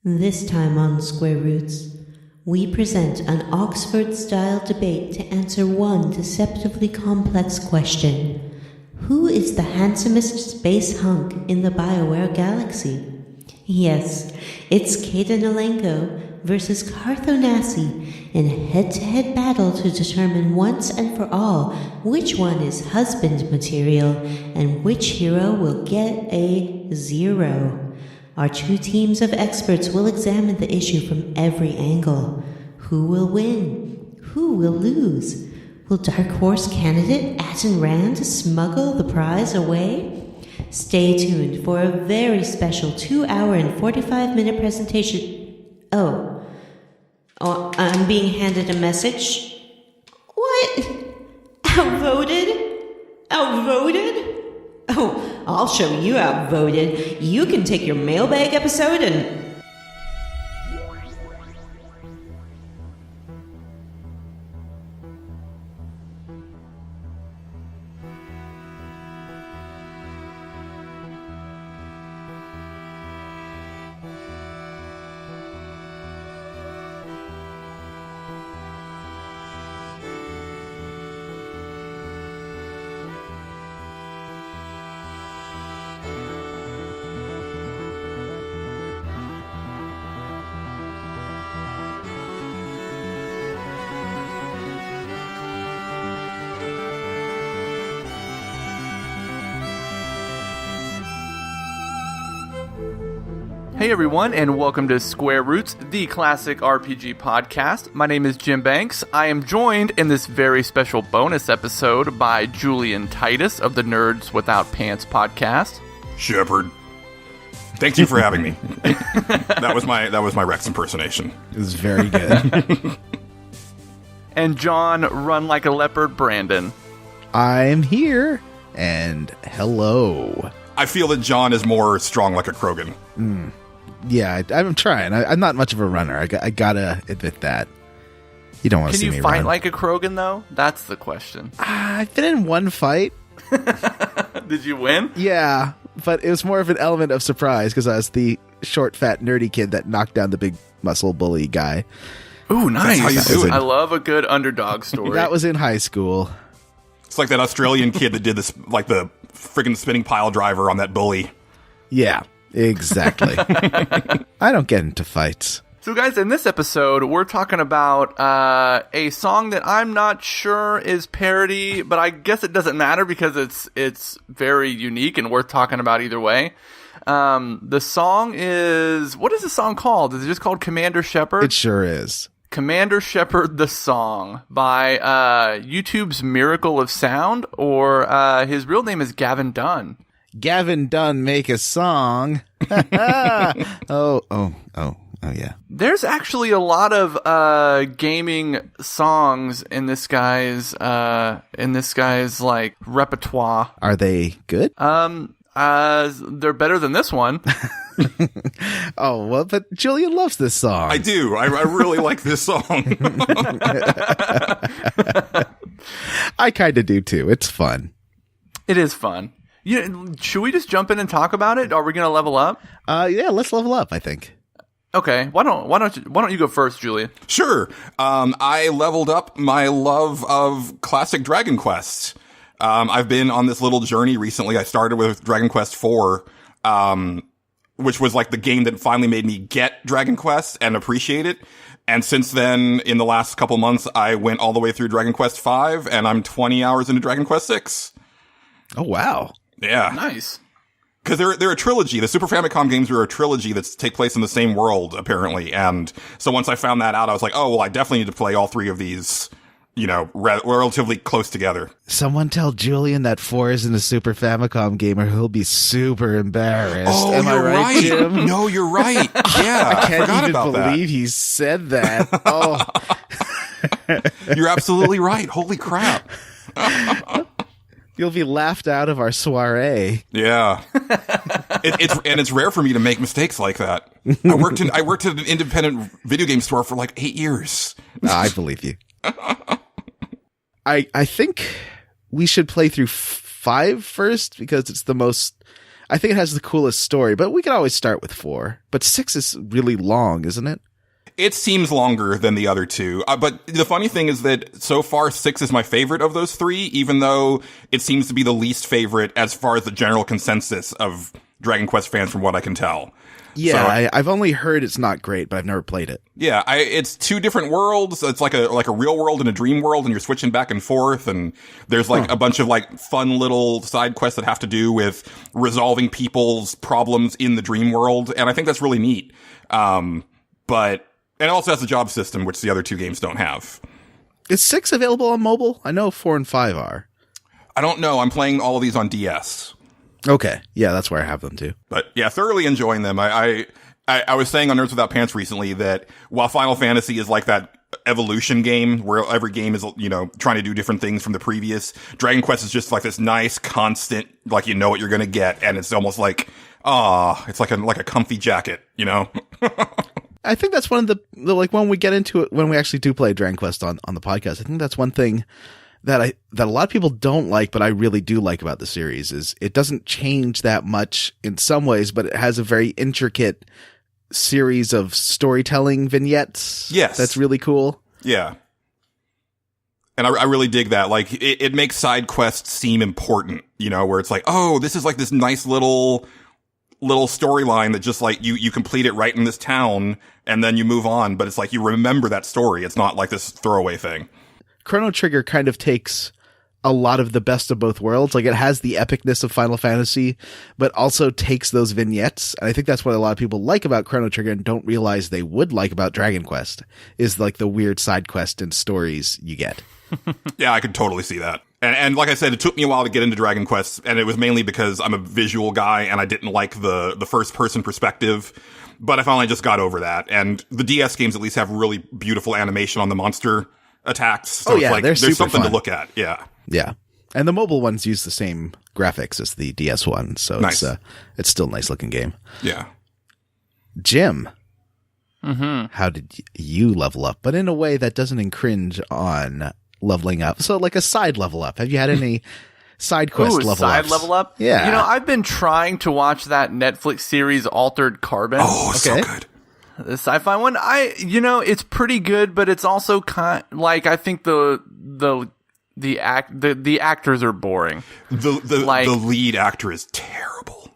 This time on Square Roots, we present an Oxford-style debate to answer one deceptively complex question. Who is the handsomest space hunk in the BioWare galaxy? Yes, it's Kaden Alenko versus Carthonasi in a head-to-head battle to determine once and for all which one is husband material and which hero will get a 0. Our two teams of experts will examine the issue from every angle. Who will win? Who will lose? Will Dark Horse candidate Atten Rand smuggle the prize away? Stay tuned for a very special 2-hour and 45-minute presentation. Oh, I'm being handed a message. What? Outvoted? Outvoted? Oh, I'll show you outvoted. You can take your mailbag episode and... Hey everyone, and welcome to Square Roots, the classic RPG podcast. My name is Jim Banks. I am joined in this very special bonus episode by Julian Titus of the Nerds Without Pants podcast. Shepard. Thank you for having me. That was my Rex impersonation. It was very good. And John Run Like a Leopard Brandon. I'm here, and hello. I feel that John is more strong like a Krogan. Yeah, I'm trying. I'm not much of a runner. I gotta admit that. You don't want to see me Can you fight run. like a Krogan, though? That's the question. I've been in one fight. Did you win? Yeah, but it was more of an element of surprise because I was the short, fat, nerdy kid that knocked down the big muscle bully guy. Ooh, nice. That's how you do it. I love a good underdog story. That was in high school. It's like that Australian kid that did this, like the friggin' spinning pile driver on that bully. Yeah, exactly. I don't get into fights. So guys, in this episode, we're talking about a song that I'm not sure is parody, but I guess it doesn't matter because it's very unique and worth talking about either way. The song is... What is the song called? Is it just called Commander Shepard? It sure is. Commander Shepard the Song by YouTube's Miracle of Sound, or his real name is Gavin Dunn. Gavin Dunn make a song. Oh, yeah. There's actually a lot of gaming songs in this guy's like repertoire. Are they good? They're better than this one. Oh, well, but Julian loves this song. I do. I really like this song. I kind of do too. It's fun. It is fun. Should we just jump in and talk about it? Are we going to level up? Yeah, let's level up, I think. Okay. Why don't you go first, Julian? Sure. I leveled up my love of classic Dragon Quest. I've been on this little journey recently. I started with Dragon Quest IV, which was like the game that finally made me get Dragon Quest and appreciate it. And since then, in the last couple months, I went all the way through Dragon Quest V, and I'm 20 hours into Dragon Quest VI. Oh, wow. Yeah. Nice. Because they're a trilogy. The Super Famicom games are a trilogy that take place in the same world, apparently. And so once I found that out, I was like, oh, well, I definitely need to play all three of these, relatively close together. Someone tell Julian that 4 isn't a Super Famicom game or he'll be super embarrassed. Oh, Am I right, Jim? No, you're right. Yeah, I can't even believe he said that. Oh. You're absolutely right. Holy crap. You'll be laughed out of our soiree. Yeah. It's rare for me to make mistakes like that. I worked at an independent video game store for like 8 years. I believe you. I think we should play through 5 first because it's the most I think it has the coolest story, but we could always start with 4. But 6 is really long, isn't it? It seems longer than the other two. But the funny thing is that so far 6 is my favorite of those 3, even though it seems to be the least favorite as far as the general consensus of Dragon Quest fans from what I can tell. Yeah, So, I've only heard it's not great, but I've never played it. yeah, it's 2 different worlds. It's like a real world and a dream world, and you're switching back and forth, and there's like a bunch of like fun little side quests that have to do with resolving people's problems in the dream world, and I think that's really neat. And it also has a job system, which the other 2 games don't have. Is 6 available on mobile? I know 4 and 5 are. I don't know. I'm playing all of these on DS. Okay. Yeah, that's where I have them too. But yeah, thoroughly enjoying them. I was saying on Nerds Without Pants recently that while Final Fantasy is like that evolution game where every game is, you know, trying to do different things from the previous, Dragon Quest is just like this nice, constant, like you know what you're going to get. And it's almost like, it's like a comfy jacket, you know? I think that's one of the like when we get into it, when we actually do play Dragon Quest on the podcast, I think that's one thing that a lot of people don't like, but I really do like about the series is it doesn't change that much in some ways, but it has a very intricate series of storytelling vignettes. Yes. That's really cool. Yeah. And I really dig that. Like, it makes side quests seem important, you know, where it's like, oh, this is like this nice little storyline that just like you complete it right in this town and then you move on. But it's like you remember that story. It's not like this throwaway thing. Chrono Trigger kind of takes a lot of the best of both worlds. Like it has the epicness of Final Fantasy, but also takes those vignettes. And I think that's what a lot of people like about Chrono Trigger and don't realize they would like about Dragon Quest is like the weird side quest and stories you get. Yeah, I could totally see that. And like I said, it took me a while to get into Dragon Quest, and it was mainly because I'm a visual guy and I didn't like the first person perspective. But I finally just got over that. And the DS games at least have really beautiful animation on the monster attacks. So yeah, it's like they're there's super something fun to look at. Yeah. Yeah. And the mobile ones use the same graphics as the DS one. So nice. It's still a nice looking game. Yeah. Jim, Mm-hmm. how did you level up? But in a way that doesn't infringe on leveling up. So like a side level up. Have you had any side quest level side ups? level up? Yeah. You know, I've been trying to watch that Netflix series Altered Carbon. Oh, Okay. so good. The sci-fi one. It's pretty good, but it's also like I think the actors are boring. The lead actor is terrible.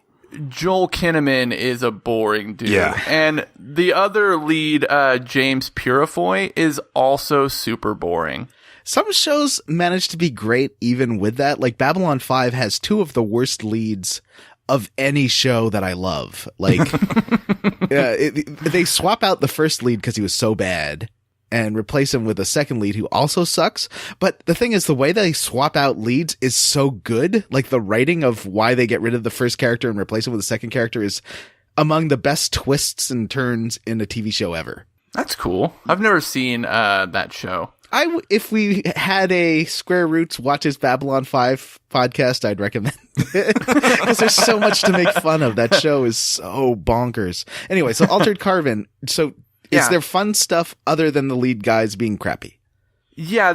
Joel Kinnaman is a boring dude. Yeah. And the other lead, James Purefoy, is also super boring. Some shows manage to be great even with that. Like Babylon 5 has 2 of the worst leads of any show that I love. Like, they swap out the first lead because he was so bad and replace him with a second lead who also sucks. But the thing is, the way they swap out leads is so good. Like the writing of why they get rid of the first character and replace him with a second character is among the best twists and turns in a TV show ever. That's cool. I've never seen that show. If we had a Square Roots Watches Babylon 5 podcast, I'd recommend it because there's so much to make fun of. That show is so bonkers. Anyway, so Altered Carbon. So is there fun stuff other than the lead guys being crappy? Yeah,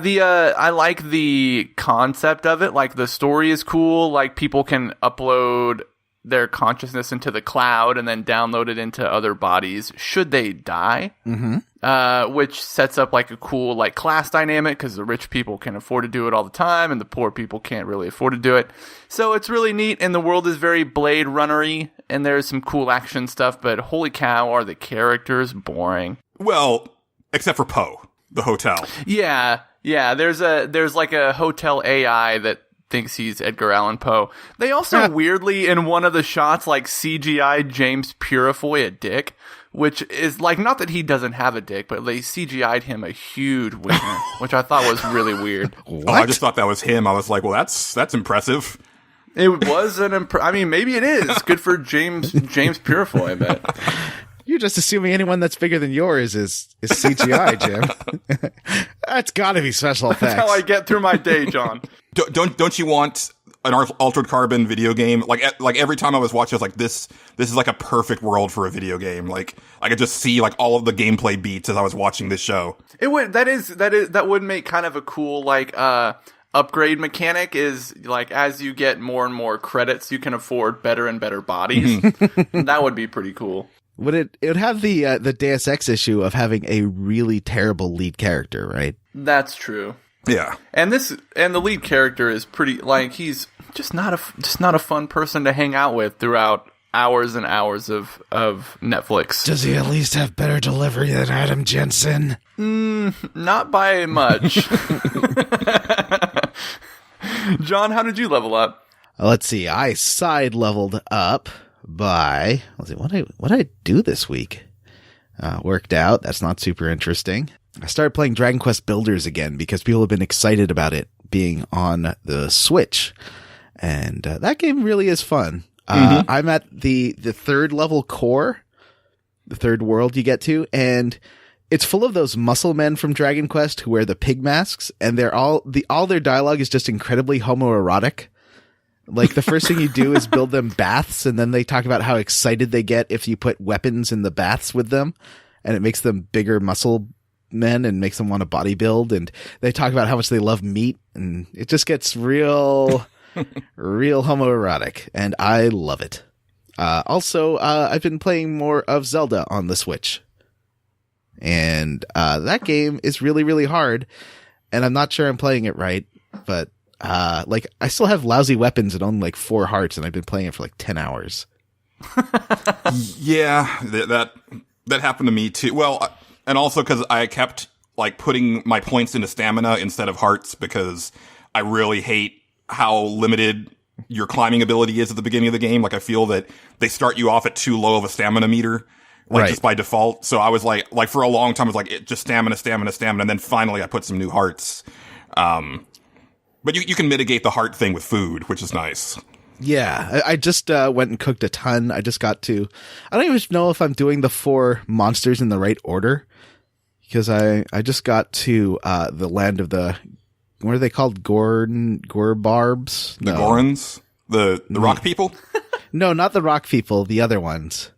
I like the concept of it. Like the story is cool. Like people can upload their consciousness into the cloud and then download it into other bodies should they die. Mm-hmm. Which sets up like a cool like class dynamic because the rich people can afford to do it all the time and the poor people can't really afford to do it. So it's really neat, and the world is very Blade Runner-y, and there's some cool action stuff, but holy cow, are the characters boring. Well, except for Poe, the hotel. Yeah. There's like a hotel AI that thinks he's Edgar Allan Poe. They also weirdly in one of the shots like CGI James Purefoy a dick, which is like not that he doesn't have a dick, but they CGI'd him a huge wiener, which I thought was really weird. Oh, I just thought that was him. I was like, well, that's impressive. It was I mean, maybe it is good for James Purefoy, I bet. You're just assuming anyone that's bigger than yours is CGI, Jim. That's got to be special effects. That's how I get through my day, John. Don't you want an Altered Carbon video game? Like every time I was watching, I was like, this is like a perfect world for a video game. Like I could just see like all of the gameplay beats as I was watching this show. It would that would make kind of a cool like upgrade mechanic is like as you get more and more credits, you can afford better and better bodies. That would be pretty cool. It would have the Deus Ex issue of having a really terrible lead character, right? That's true. Yeah. And the lead character is pretty, like, he's just not a fun person to hang out with throughout hours and hours of Netflix. Does he at least have better delivery than Adam Jensen? Not by much. John, how did you level up? Let's see. I side leveled up by, let's see, what did I do this week? Worked out. That's not super interesting. I started playing Dragon Quest Builders again because people have been excited about it being on the Switch. And that game really is fun. I'm at the third level core, the third world you get to, and it's full of those muscle men from Dragon Quest who wear the pig masks, and all their dialogue is just incredibly homoerotic. Like, the first thing you do is build them baths, and then they talk about how excited they get if you put weapons in the baths with them, and it makes them bigger muscle men and makes them want to bodybuild, and they talk about how much they love meat, and it just gets real homoerotic, and I love it. Also, I've been playing more of Zelda on the Switch, and that game is really, really hard, and I'm not sure I'm playing it right, but like, I still have lousy weapons and only like 4 hearts, and I've been playing it for like 10 hours. Yeah, that happened to me too. Well, and also because I kept like putting my points into stamina instead of hearts, because I really hate how limited your climbing ability is at the beginning of the game. Like, I feel that they start you off at too low of a stamina meter, like, right, just by default. So I was like for a long time, I was like, just stamina. And then finally I put some new hearts. But you can mitigate the heart thing with food, which is nice. Yeah, I just went and cooked a ton. I don't even know if I'm doing the 4 monsters in the right order, because I just got to the land of the, what are they called? Gorbarbs? The Gorons? The rock people? No, not the rock people, the other ones.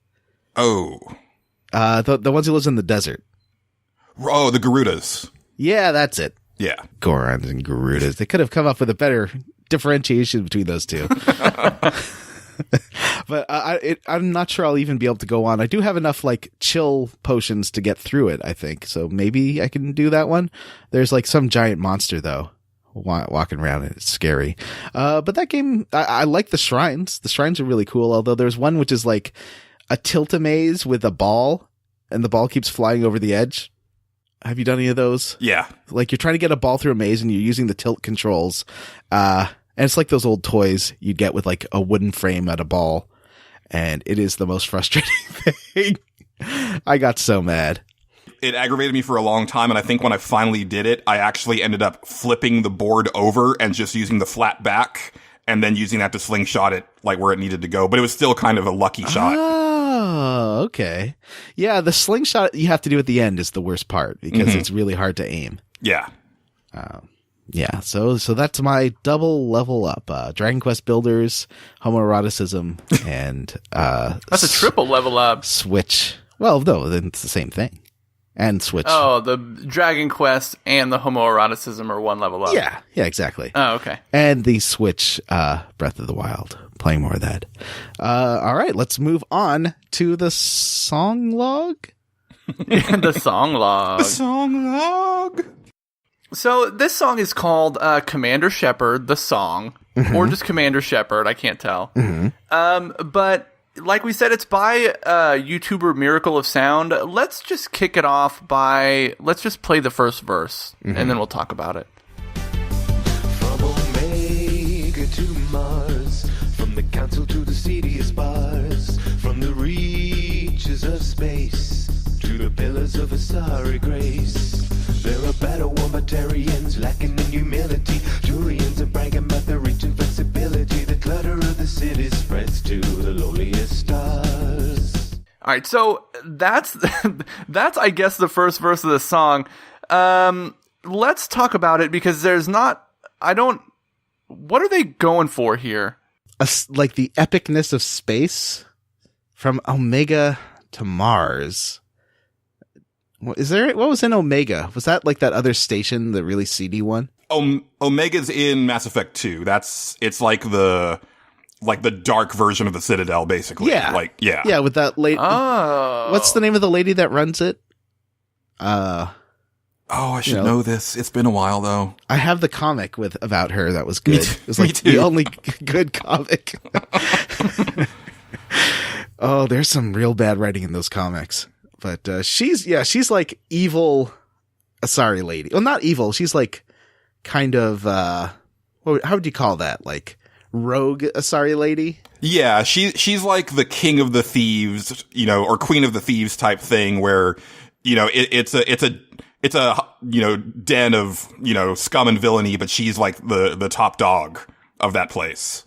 Oh. The ones who live in the desert. Oh, the Garudas. Yeah, that's it. Yeah. Gorons and Garudas. They could have come up with a better differentiation between those two. But I'm not sure I'll even be able to go on. I do have enough like chill potions to get through it, I think. So maybe I can do that one. There's like some giant monster though walking around, and it's scary. But that game, I like the shrines. The shrines are really cool. Although there's one which is like a tilt-a-maze with a ball, and the ball keeps flying over the edge. Have you done any of those? Yeah. Like, you're trying to get a ball through a maze and you're using the tilt controls. And it's like those old toys you'd get with like a wooden frame at a ball. And it is the most frustrating thing. I got so mad. It aggravated me for a long time, and I think when I finally did it, I actually ended up flipping the board over and just using the flat back, and then using that to slingshot it like where it needed to go. But it was still kind of a lucky shot. Oh, okay. Yeah, the slingshot you have to do at the end is the worst part, because it's really hard to aim. Yeah. Yeah, so that's my double level up. Dragon Quest Builders, homoeroticism, and that's a triple level up. Switch. Well, no, then it's the same thing. And Switch. Oh, the Dragon Quest and the homoeroticism are one level up. Yeah, exactly. Oh, okay. And the Switch, Breath of the Wild. Playing more of that. All right, let's move on to the song log. The song log. The song log. So this song is called Commander Shepard, the song, or just Commander Shepard. I can't tell. But like we said, it's by YouTuber Miracle of Sound. Let's just kick it off let's just play the first verse, and then we'll talk about it. From Omega to Mars, from the council to the seediest bars, from the reaches of space to the pillars of Asari grace. There are battle wombitarians lacking in humility. Turians are bragging about their reach and flexibility. The clutter of the city spreads to the lowliest stars. All right, so that's I guess the first verse of the song. Let's talk about it, because what are they going for here? Like the epicness of space from Omega to Mars. What was in Omega? Was that like that other station, the really seedy one? Omega's in Mass Effect 2. It's like the dark version of the Citadel, basically. Yeah. Yeah, with that lady. Oh. What's the name of the lady that runs it? I should know this. It's been a while, though. I have the comic about her that was good. It was Me like too. the only good comic. Oh, there's some real bad writing in those comics. But she's like evil Asari lady. Well, not evil. She's like kind of how would you call that? Like rogue Asari lady? Yeah, she's like the king of the thieves, or queen of the thieves type thing, where it's a den of scum and villainy, but she's like the top dog of that place.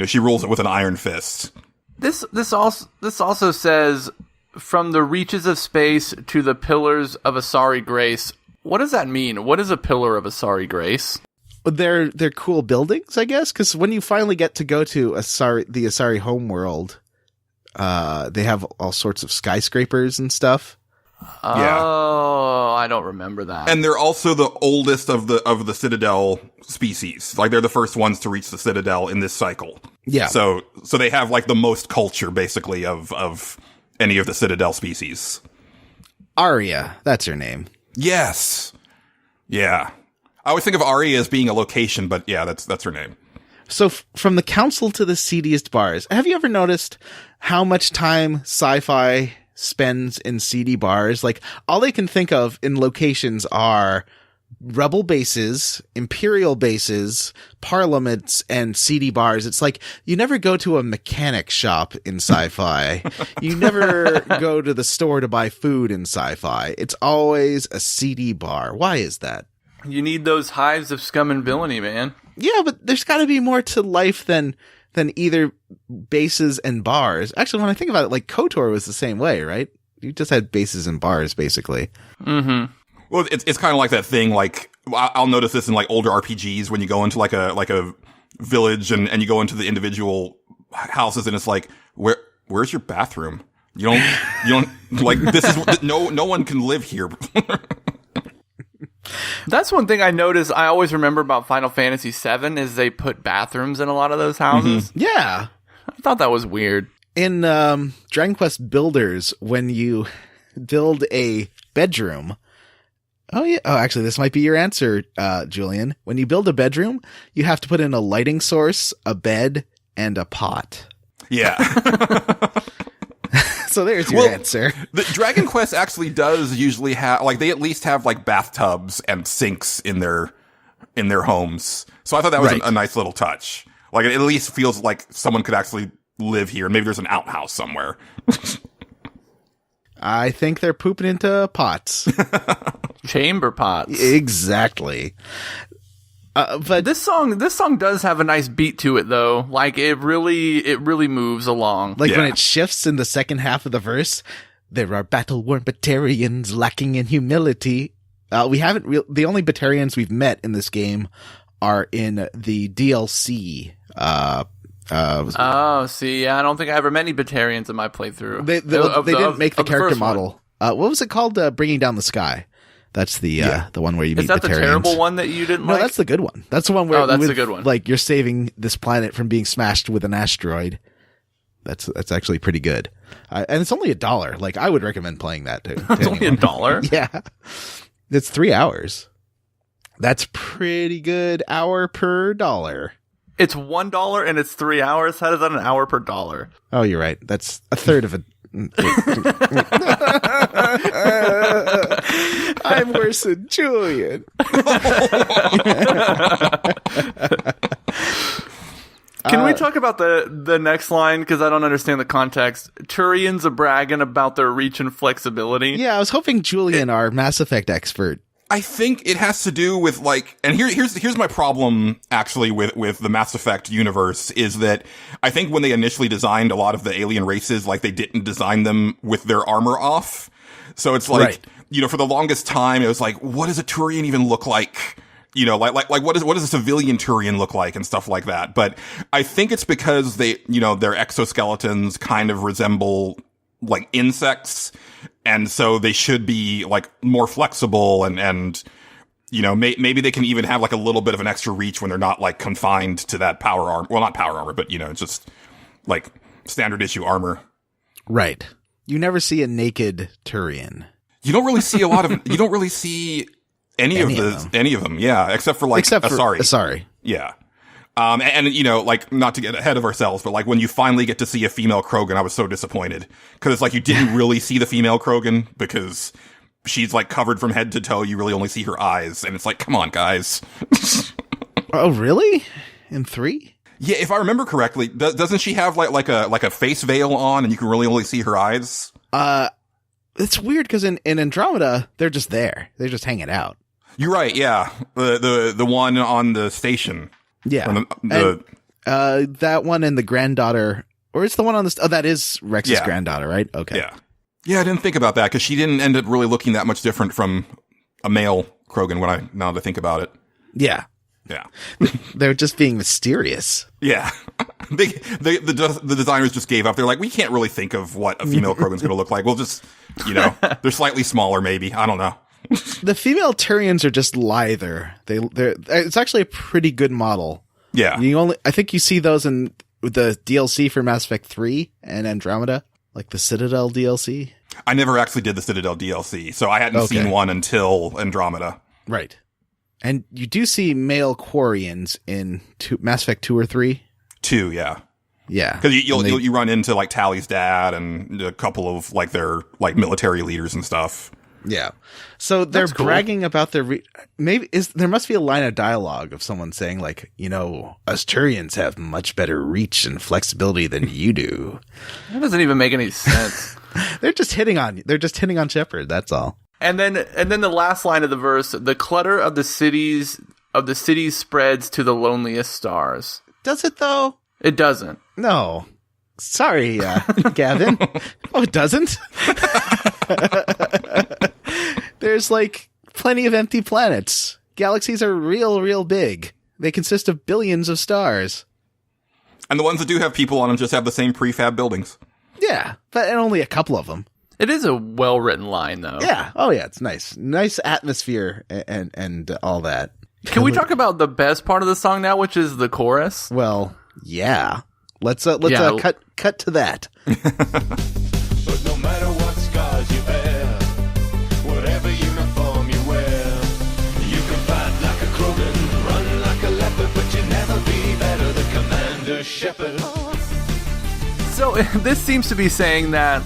She rules it with an iron fist. This also says, from the reaches of space to the pillars of Asari grace. What does that mean? What is a pillar of Asari grace? They're cool buildings, I guess, because when you finally get to go to the Asari homeworld, they have all sorts of skyscrapers and stuff. Yeah. Oh, I don't remember that. And they're also the oldest of the Citadel species. Like, they're the first ones to reach the Citadel in this cycle. Yeah. So they have like the most culture, basically, of any of the Citadel species. Arya, that's her name. Yes. Yeah. I always think of Arya as being a location, but yeah, that's her name. So from the council to the seediest bars, have you ever noticed how much time sci-fi spends in seedy bars? Like, all they can think of in locations are rebel bases, imperial bases, parliaments, and seedy bars. It's like you never go to a mechanic shop in sci-fi. You never go to the store to buy food in sci-fi. It's always a seedy bar. Why is that? You need those hives of scum and villainy, man. Yeah, but there's got to be more to life than either bases and bars. Actually, when I think about it, like KOTOR was the same way, right? You just had bases and bars, basically. Mm-hmm. Well, it's kind of like that thing. Like, I'll notice this in like older RPGs when you go into like a village and you go into the individual houses, and it's like, where's your bathroom? You don't like, this is no one can live here. That's one thing I noticed. I always remember about Final Fantasy VII is they put bathrooms in a lot of those houses. Mm-hmm. Yeah. I thought that was weird. In Dragon Quest Builders, when you build a bedroom. Oh, yeah. Oh, actually, this might be your answer, Julian. When you build a bedroom, you have to put in a lighting source, a bed, and a pot. Yeah. So there's your answer. The Dragon Quest actually does usually have, like, they at least have like bathtubs and sinks in their homes. So I thought that was a nice little touch. Like, it at least feels like someone could actually live here. Maybe there's an outhouse somewhere. I think they're pooping into pots. Chamber pots. Exactly. But this song does have a nice beat to it, though. Like, it really moves along. Like, when it shifts in the second half of the verse, there are battle-worn Batarians lacking in humility. The only Batarians we've met in this game are in the DLC. I don't think I ever met any Batarians in my playthrough. They didn't make the character model. What was it called? Bringing Down the Sky. That's the one where you meet Batarians. Is that the terrible one that you didn't like? No, that's the good one. That's the one where that's the good one. Like, you're saving this planet from being smashed with an asteroid. That's actually pretty good. And it's only $1. Like, I would recommend playing that too. It's only $1? Yeah. It's 3 hours. That's pretty good. Hour per dollar. It's $1 and it's 3 hours? How is that an hour per dollar? Oh, you're right. That's a third of a... I'm worse than Julian. Can we talk about the next line? Because I don't understand the context. Turians are bragging about their reach and flexibility. Yeah, I was hoping Julian, our Mass Effect expert. I think it has to do with, like, and here's my problem actually with the Mass Effect universe, is that I think when they initially designed a lot of the alien races, like, they didn't design them with their armor off. So it's like, for the longest time, it was like, what does a Turian even look like? Like what does a civilian Turian look like and stuff like that. But I think it's because they, their exoskeletons kind of resemble like insects. And so they should be like more flexible and You know, maybe they can even have like a little bit of an extra reach when they're not like confined to that power armor. Well, not power armor, but you know, just like standard issue armor. Right. You never see a naked Turian. You don't really see you don't really see any of them. Yeah. Except for Asari. Asari. Yeah. And you know, like, not to get ahead of ourselves, but like when you finally get to see a female Krogan, I was so disappointed. Cause it's like you didn't really see the female Krogan because she's like covered from head to toe. You really only see her eyes. And it's like, come on, guys. Oh, really? In 3? Yeah, if I remember correctly, doesn't she have like a face veil on and you can really only see her eyes? It's weird because in Andromeda, they're just there. They're just hanging out. You're right, yeah. The one on the station. Yeah. That one and the granddaughter, or it's the one on the, that is Rex's granddaughter, right? Okay. Yeah. Yeah, I didn't think about that because she didn't end up really looking that much different from a male Krogan now that I think about it. Yeah. Yeah. They're just being mysterious. Yeah. The designers just gave up. They're like, we can't really think of what a female Krogan's going to look like. We'll just, you know, they're slightly smaller maybe. I don't know. The female Turians are just lither. It's actually a pretty good model. Yeah. I think you see those in the DLC for Mass Effect 3 and Andromeda, like the Citadel DLC. I never actually did the Citadel DLC, so I hadn't seen one until Andromeda. Right. And you do see male Quarians in Mass Effect 2 or 3? 2, yeah. Yeah. Because you run into like Tally's dad and a couple of like their like military leaders and stuff. Yeah. So they're bragging about their there must be a line of dialogue of someone saying like, you know, us Turians have much better reach and flexibility than you do. That doesn't even make any sense. They're just hitting on Shepard, that's all. And then the last line of the verse, the clutter of the cities spreads to the loneliest stars. Does it though? It doesn't. No. Sorry, Gavin. Oh, it doesn't? There's like plenty of empty planets. Galaxies are real big. They consist of billions of stars. And the ones that do have people on them just have the same prefab buildings. Yeah, and only a couple of them. It is a well-written line, though. Yeah. Oh, yeah. It's nice. Nice atmosphere and all that. Can we talk about the best part of the song now, which is the chorus? Well, yeah. Let's cut to that. But no matter what scars you bear, whatever uniform you wear, you can fight like a Krogan, run like a leopard, but you never be better than Commander Shepard. So this seems to be saying that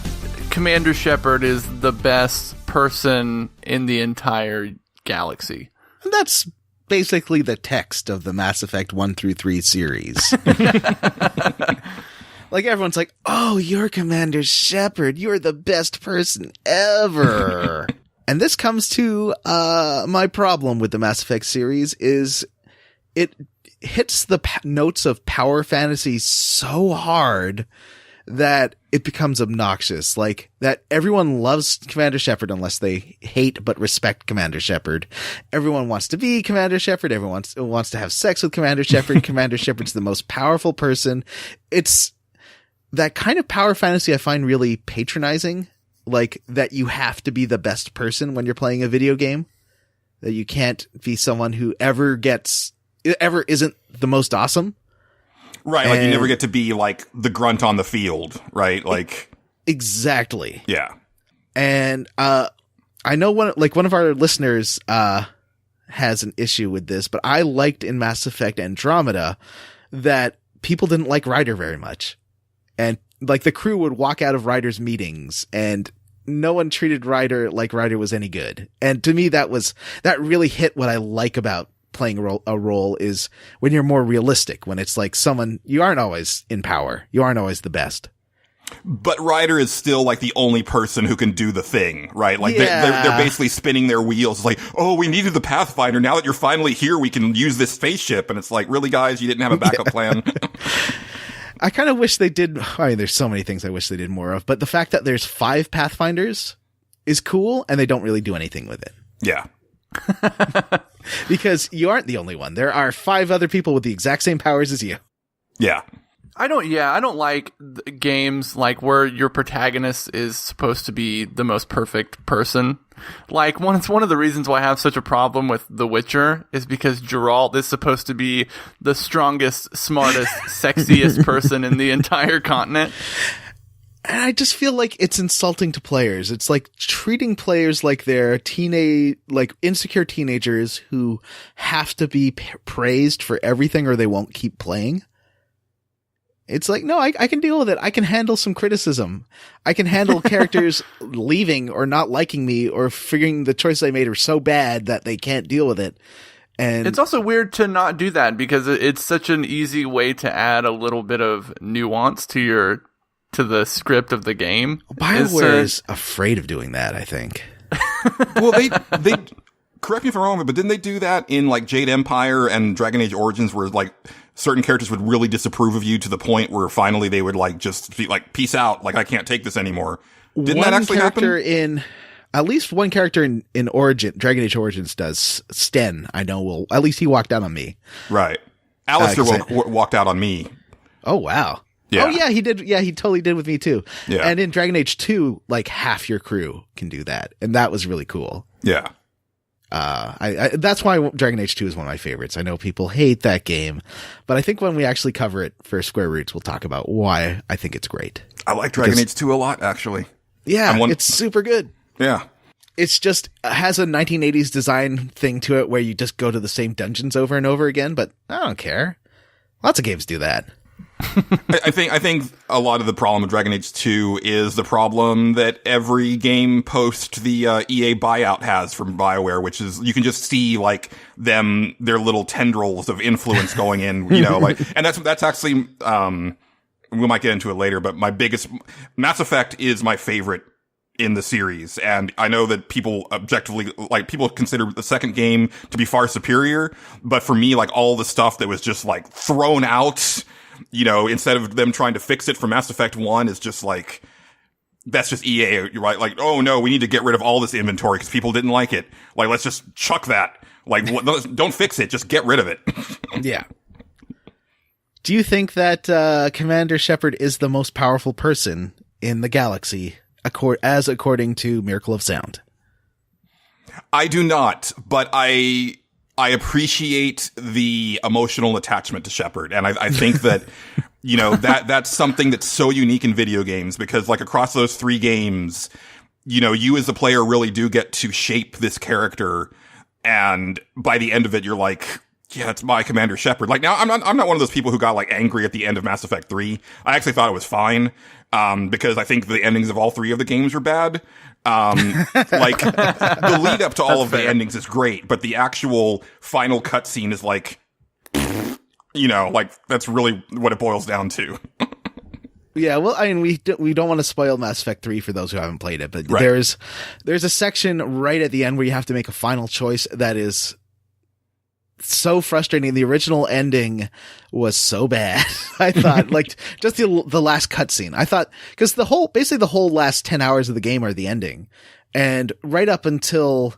Commander Shepard is the best person in the entire galaxy. And that's basically the text of the Mass Effect 1 through 3 series. Like everyone's like, oh, you're Commander Shepard. You're the best person ever. And this comes to my problem with the Mass Effect series is it hits the notes of power fantasy so hard that it becomes obnoxious. Like that everyone loves Commander Shepard unless they hate but respect Commander Shepard. Everyone wants to be Commander Shepard. Everyone wants to have sex with Commander Shepard. Commander Shepard's the most powerful person. It's that kind of power fantasy I find really patronizing. Like that you have to be the best person when you're playing a video game. That you can't be someone who ever isn't the most awesome. Right, like you never get to be like the grunt on the field, right? Like exactly. Yeah. And I know one of our listeners has an issue with this, but I liked in Mass Effect Andromeda that people didn't like Ryder very much. And like the crew would walk out of Ryder's meetings and no one treated Ryder like Ryder was any good. And to me that really hit what I like about playing a role is when you're more realistic, when it's like you aren't always in power. You aren't always the best. But Ryder is still like the only person who can do the thing, right? Like they're basically spinning their wheels. It's like, oh, we needed the Pathfinder. Now that you're finally here, we can use this spaceship. And it's like, really, guys, you didn't have a backup plan. I kind of wish they did. I mean, there's so many things I wish they did more of, but the fact that there's 5 Pathfinders is cool and they don't really do anything with it. Yeah. Because you aren't the only one. There are 5 other people with the exact same powers as you. Yeah. I don't like games like where your protagonist is supposed to be the most perfect person. Like, it's one of the reasons why I have such a problem with The Witcher is because Geralt is supposed to be the strongest, smartest, sexiest person in the entire continent. And I just feel like it's insulting to players. It's like treating players like they're insecure teenagers who have to be praised for everything or they won't keep playing. It's like, no, I can deal with it. I can handle some criticism. I can handle characters leaving or not liking me or figuring the choices I made are so bad that they can't deal with it. And it's also weird to not do that because it's such an easy way to add a little bit of nuance to the script of the game. BioWare is afraid of doing that, I think. Well, they correct me if I'm wrong, but didn't they do that in like Jade Empire and Dragon Age Origins where like certain characters would really disapprove of you to the point where finally they would like just be like, peace out, like I can't take this anymore. Didn't that actually happen? At least one character in Dragon Age Origins does. Sten, I know will, at least he walked out on me. Right. Alistair walked out on me. Oh, wow. Yeah. Oh, yeah, he did. Yeah, he totally did with me too. Yeah. And in Dragon Age 2, like half your crew can do that. And that was really cool. Yeah. That's why Dragon Age 2 is one of my favorites. I know people hate that game, but I think when we actually cover it for Square Roots, we'll talk about why I think it's great. I like Dragon Age 2 a lot, actually. Yeah, it's super good. Yeah. It's just has a 1980s design thing to it where you just go to the same dungeons over and over again, but I don't care. Lots of games do that. I think a lot of the problem with Dragon Age 2 is the problem that every game post the EA buyout has from BioWare, which is you can just see like their little tendrils of influence going in, like, and that's actually we might get into it later, but my biggest Mass Effect is my favorite in the series, and I know that people people consider the second game to be far superior, but for me, like all the stuff that was just like thrown out, instead of them trying to fix it for Mass Effect 1 is just like, that's just EA, right? Like, oh no, we need to get rid of all this inventory because people didn't like it. Like, let's just chuck that. Like, don't fix it, just get rid of it. Yeah. Do you think that Commander Shepard is the most powerful person in the galaxy, according to Miracle of Sound? I do not, but I appreciate the emotional attachment to Shepard, and I think that that's something that's so unique in video games because like across those 3 games, you as a player really do get to shape this character, and by the end of it, you're like, yeah, it's my Commander Shepard. Like now, I'm not one of those people who got like angry at the end of Mass Effect 3. I actually thought it was fine, because I think the endings of all 3 of the games were bad. Like the lead up to all of the endings is great, but the actual final cutscene is like, like that's really what it boils down to. Yeah, well, I mean, we don't want to spoil Mass Effect 3 for those who haven't played it, but right. There's a section right at the end where you have to make a final choice that is so frustrating. The original ending was so bad. I thought, like, just the last cutscene. I thought, because the whole last 10 hours of the game are the ending, and right up until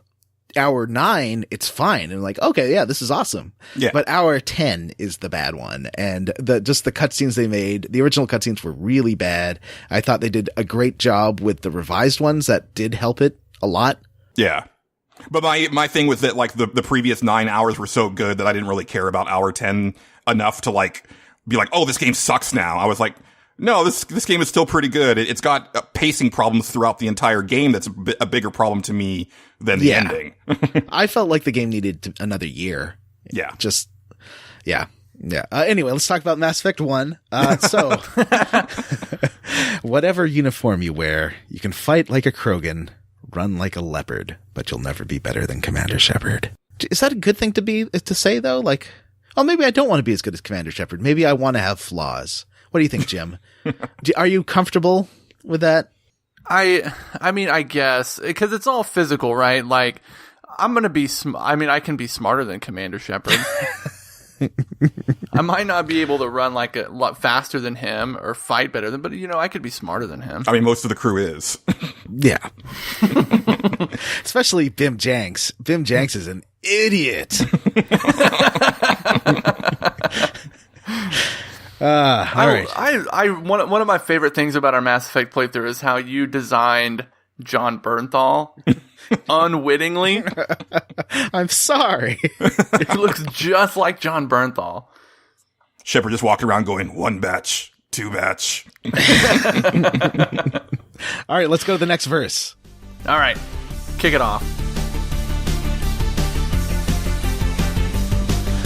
hour 9, it's fine. And like, okay, yeah, this is awesome. Yeah. But hour 10 is the bad one, and the cutscenes they made. The original cutscenes were really bad. I thought they did a great job with the revised ones that did help it a lot. Yeah. But my thing was that like the previous 9 hours were so good that I didn't really care about hour 10 enough to like be like, oh, this game sucks now. I was like, no, this game is still pretty good. It's got pacing problems throughout the entire game. That's a bigger problem to me than the ending. I felt like the game needed another year. Yeah. Yeah. Anyway, let's talk about Mass Effect 1. So whatever uniform you wear, you can fight like a Krogan, run like a leopard, but you'll never be better than Commander Shepard. Is that a good thing to say though? Like, oh, maybe I don't want to be as good as Commander Shepard. Maybe I want to have flaws. What do you think, Jim? Are you comfortable with that? I mean, I guess, because it's all physical, right? Like, I'm going to be, I can be smarter than Commander Shepard. I might not be able to run like a lot faster than him or fight better than, but I could be smarter than him. I mean, most of the crew is. Yeah. Especially Bim Janks. Bim Janks is an idiot. All right. One of my favorite things about our Mass Effect playthrough is how you designed John Bernthal unwittingly. I'm sorry. It looks just like John Bernthal. Shepard just walked around going, 1 batch, 2 batch. All right, let's go to the next verse. All right, kick it off.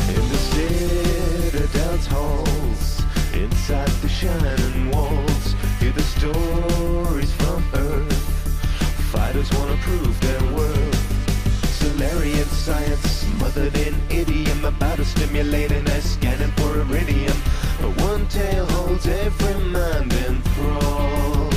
In the Citadel's halls, inside the shining walls, hear the stories from Earth. Fighters want to prove their worth. Solarian science smothered in idiom, about to stimulate and they're scanning for iridium. But one tale holds every mind enthralled.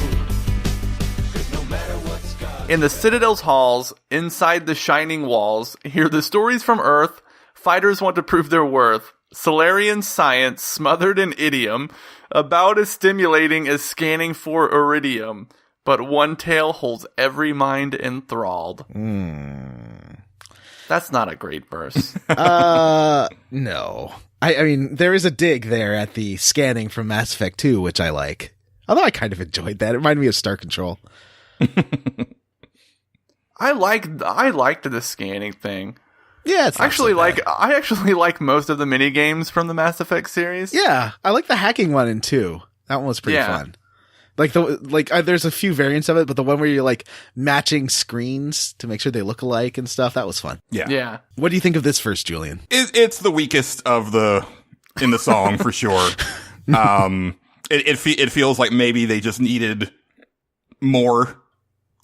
'Cause no matter what's got In the Citadel's halls, inside the shining walls, hear the stories from Earth. Fighters want to prove their worth. Solarian science smothered in idiom, about as stimulating as scanning for iridium. But one tale holds every mind enthralled. That's not a great verse. No. I mean, there is a dig there at the scanning from Mass Effect 2, which I like. Although I kind of enjoyed that. It reminded me of Star Control. I liked the scanning thing. Yeah, it's not Actually, so bad. I actually like most of the mini games from the Mass Effect series. Yeah, I like the hacking one in 2. That one was pretty fun. There's a few variants of it, but the one where you're like matching screens to make sure they look alike and stuff, that was fun. Yeah. What do you think of this first, Julian? It's the weakest of in the song for sure. It feels like maybe they just needed more,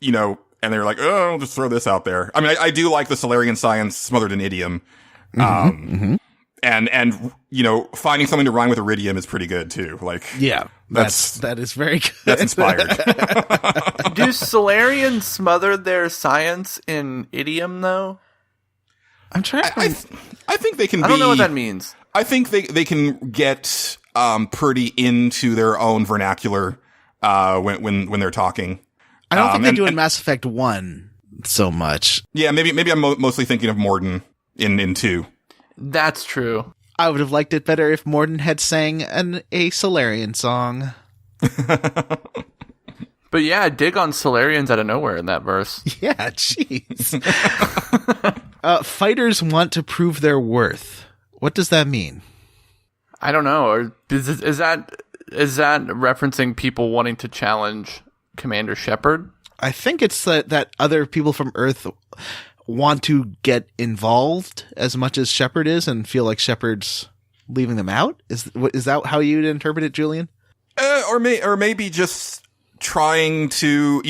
and they were like, oh, I'll just throw this out there. I mean, I do like the Solarian science smothered in idiom. And finding something to rhyme with iridium is pretty good too. Like, Yeah, that is very good. that's inspired. Do Solarians smother their science in idiom, though? I'm trying to I think they can I don't know what that means. I think they can get pretty into their own vernacular when they're talking. I don't think they do in Mass Effect 1 so much. Yeah, maybe I'm mostly thinking of Morden in 2. That's true. I would have liked it better if Morden had sang a Solarian song. But yeah, dig on Solarians out of nowhere in that verse. Yeah, jeez. Fighters want to prove their worth. What does that mean? I don't know. Or is that referencing people wanting to challenge Commander Shepard? I think it's that other people from Earth want to get involved as much as Shepard is and feel like Shepard's leaving them out? Is that how you'd interpret it, Julian? Or maybe just trying to,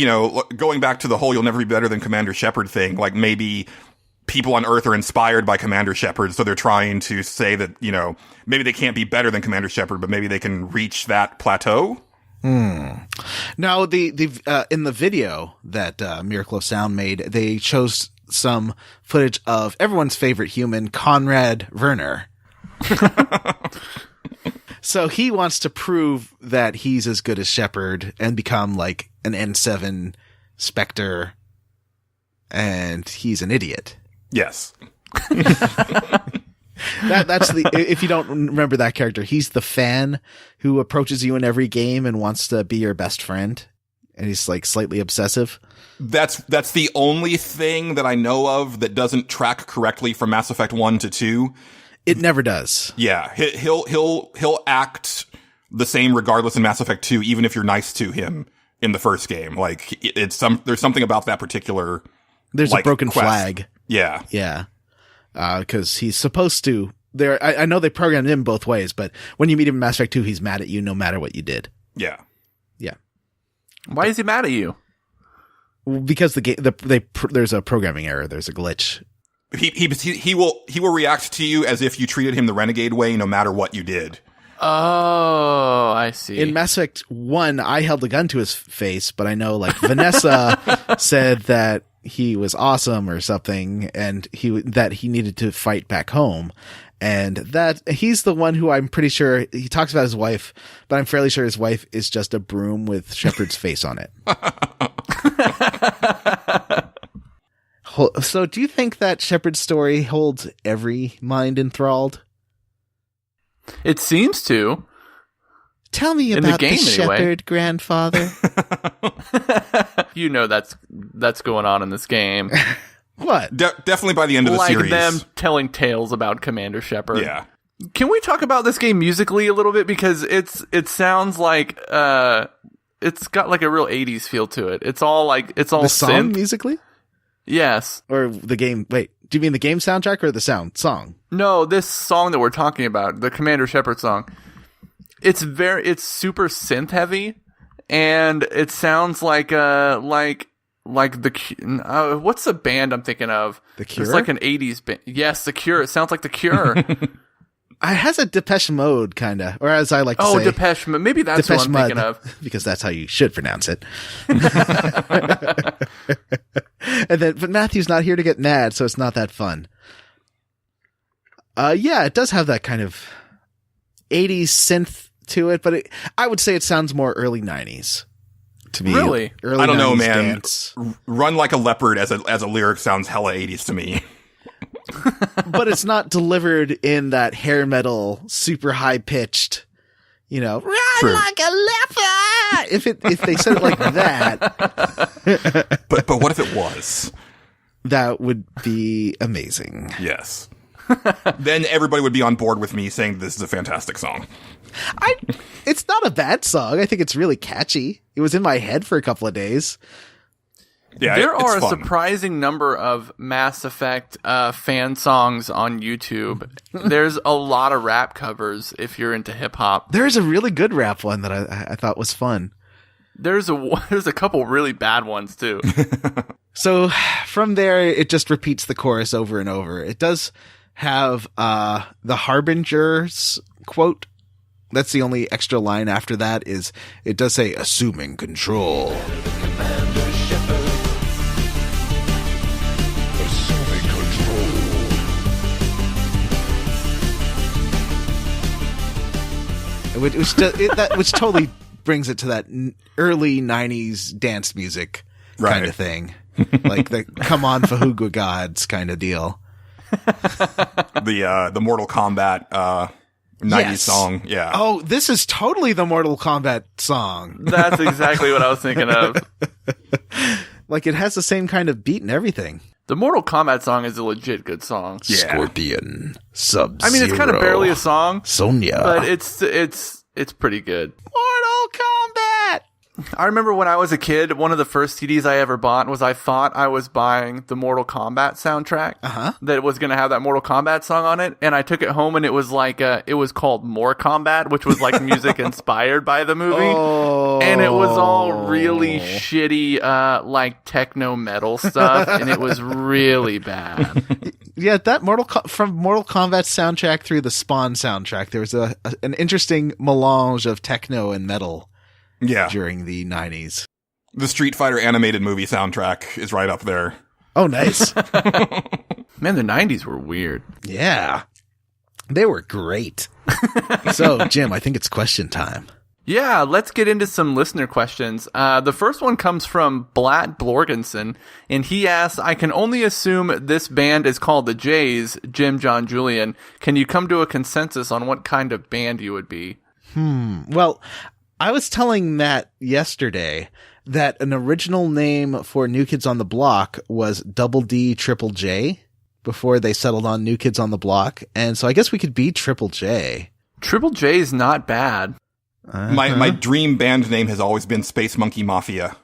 going back to the whole "you'll never be better than Commander Shepard" thing. Like maybe people on Earth are inspired by Commander Shepard, so they're trying to say that maybe they can't be better than Commander Shepard, but maybe they can reach that plateau. Now, the in the video that Miracle of Sound made, they chose some footage of everyone's favorite human, Conrad Werner. So he wants to prove that he's as good as Shepard and become like an N7 Spectre, and he's an idiot. Yes. That's if you don't remember that character, he's the fan who approaches you in every game and wants to be your best friend, and he's like slightly obsessive. That's the only thing that I know of that doesn't track correctly from Mass Effect 1 to 2. It never does. Yeah, he'll act the same regardless in Mass Effect 2, even if you're nice to him in the first game. Like there's something about that particular. There's a broken quest. flag. Yeah. Yeah. Because he's supposed to. I know they programmed him both ways, but when you meet him in Mass Effect 2, he's mad at you no matter what you did. Yeah. Yeah. Why is he mad at you? Because there's a programming error. There's a glitch. He will react to you as if you treated him the Renegade way, no matter what you did. Oh, I see. In Mass Effect 1, I held a gun to his face, but I know like Vanessa said that he was awesome or something, and that he needed to fight back home. And that he's the one who I'm pretty sure he talks about his wife, but I'm fairly sure his wife is just a broom with Shepard's face on it. So do you think that Shepard's story holds every mind enthralled? It seems to. Tell me In the about the, game, anyway. shepherd, grandfather. You know that's going on in this game. What? Definitely by the end of the Like series. them telling tales about Commander Shepard. Yeah. Can we talk about this game musically a little bit? Because it sounds like it's got like a real 80s feel to it. It's all The song synth. musically? Yes. Or the game? Wait, do you mean the game soundtrack or the song? No, this song that we're talking about, the Commander Shepard song, it's super synth heavy, and it sounds like the what's the band I'm thinking of? The Cure? It's like an 80s band. Yes, The Cure. It sounds like The Cure. It has a Depeche Mode kind of, or as I like to say, Depeche Mode. Maybe that's Depeche what I'm Mode, thinking of. because that's how you should pronounce it. But Matthew's not here to get mad, so it's not that fun. Yeah, it does have that kind of 80s synth to it, but I would say it sounds more early 90s to me. Really? Early I don't know, 90s man. dance. Run Like a Leopard as a lyric sounds hella 80s to me. But it's not delivered in that hair metal, super high pitched, run True. like a leopard. If they said it like that, But what if it was? that would be amazing. Yes. Then everybody would be on board with me saying this is a fantastic song. It's not a bad song. I think it's really catchy. It was in my head for a couple of days. Yeah, There it's are a fun. surprising number of Mass Effect fan songs on YouTube. There's a lot of rap covers if you're into hip hop. There's a really good rap one that I thought was fun. There's a couple really bad ones too. So from there, it just repeats the chorus over and over. It does have the Harbinger's quote. That's the only extra line after that is it does say assuming control. Commander Shepard. Assuming control. Which totally brings it to that early 90s dance music kind Right. of thing. Like the come on Fahuga gods kind of deal. The Mortal Kombat 90s Yes. song. Yeah. Oh, this is totally the Mortal Kombat song. That's exactly what I was thinking of. Like it has the same kind of beat and everything. The Mortal Kombat song is a legit good song. Yeah. Scorpion, Sub-Zero. I mean, it's kind of barely a song, Sonya. but it's pretty good. Mortal Kombat. I remember when I was a kid, one of the first CDs I ever bought was I thought I was buying the Mortal Kombat soundtrack that was going to have that Mortal Kombat song on it. And I took it home and it was like, it was called More Combat, which was like music inspired by the movie. Oh. And it was all really shitty, like techno metal stuff. And it was really bad. Yeah, that from Mortal Kombat soundtrack through the Spawn soundtrack, there was an interesting melange of techno and metal. Yeah. During the 90s. The Street Fighter animated movie soundtrack is right up there. Oh, nice. Man, the 90s were weird. Yeah. They were great. So, Jim, I think it's question time. Yeah, let's get into some listener questions. The first one comes from Blatt Blorgensen, and he asks, I can only assume this band is called the Jays, Jim, John, Julian. Can you come to a consensus on what kind of band you would be? Well, I was telling Matt yesterday that an original name for New Kids on the Block was Double D Triple J before they settled on New Kids on the Block. And so I guess we could be Triple J. Triple J is not bad. My dream band name has always been Space Monkey Mafia.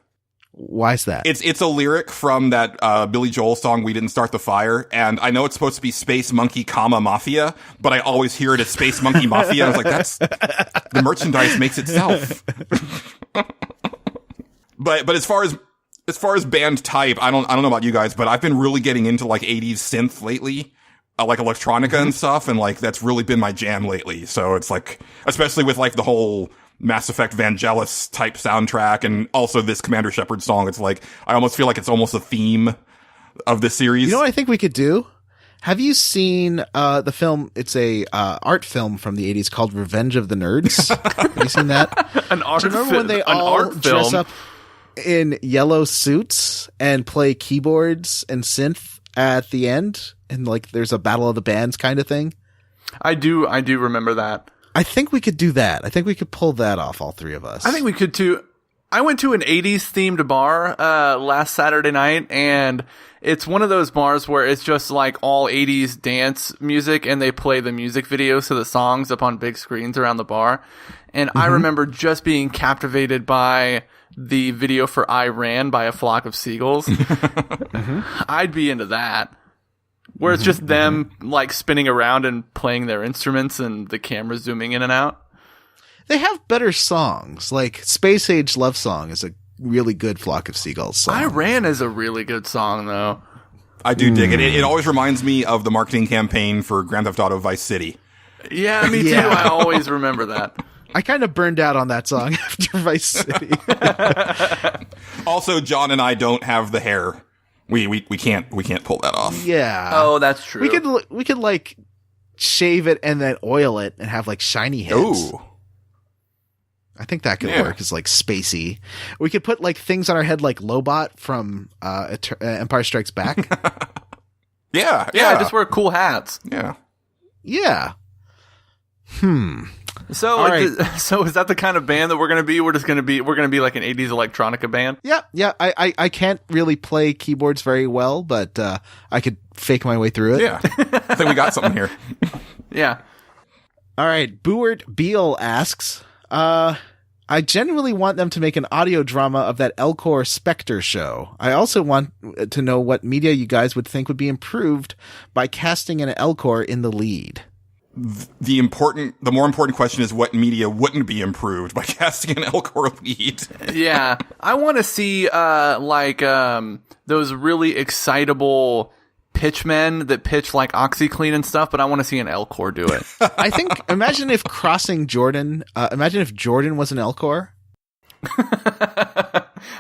Why's that? It's a lyric from that Billy Joel song "We Didn't Start the Fire," and I know it's supposed to be Space Monkey, Mafia, but I always hear it as Space Monkey Mafia. And I was like, that's the merchandise makes itself. But as far as band type, I don't know about you guys, but I've been really getting into like 80s synth lately. Like electronica and stuff, and like that's really been my jam lately. So it's like, especially with like the whole Mass Effect Vangelis type soundtrack, and also this Commander Shepard song. It's like I almost feel like it's almost a theme of this series. You know what I think we could do? Have you seen the film? It's a art film from the 80s called Revenge of the Nerds. Have you seen that? An art Do you remember when they all dress up in yellow suits and play keyboards and synth at the end? And like there's a battle of the bands kind of thing? I do remember that. I think we could do that. I think we could pull that off, all three of us. I think we could too. I went to an 80s themed bar last Saturday night, and it's one of those bars where it's just like all 80s dance music, and they play the music videos to the songs up on big screens around the bar. And I remember just being captivated by the video for I Ran by a Flock of Seagulls. I'd be into that. Where it's just them like spinning around and playing their instruments and the camera zooming in and out. They have better songs. Like Space Age Love Song is a really good Flock of Seagulls song. I Ran is a really good song, though. I do dig it. It always reminds me of the marketing campaign for Grand Theft Auto Vice City. Yeah, me too. I always remember that. I kind of burned out on that song after Vice City. Also, John and I don't have the hair. We can't pull that off. Yeah. Oh, that's true. We could like shave it and then oil it and have like shiny heads. Ooh. I think that could work. It's like spacey. We could put like things on our head like Lobot from Empire Strikes Back. Yeah, just wear cool hats. Yeah. Yeah. So, right. So is that the kind of band that we're gonna be? We're gonna be like an 80s electronica band. Yeah. I can't really play keyboards very well, but I could fake my way through it. Yeah. I think we got something here. Yeah. All right. Buert Beal asks, I genuinely want them to make an audio drama of that Elcor Spectre show. I also want to know what media you guys would think would be improved by casting an Elcor in the lead. The more important question is what media wouldn't be improved by casting an Elcor lead. Yeah. I want to see, those really excitable pitchmen that pitch like OxyClean and stuff, but I want to see an Elcor do it. I think, imagine if Jordan was an Elcor.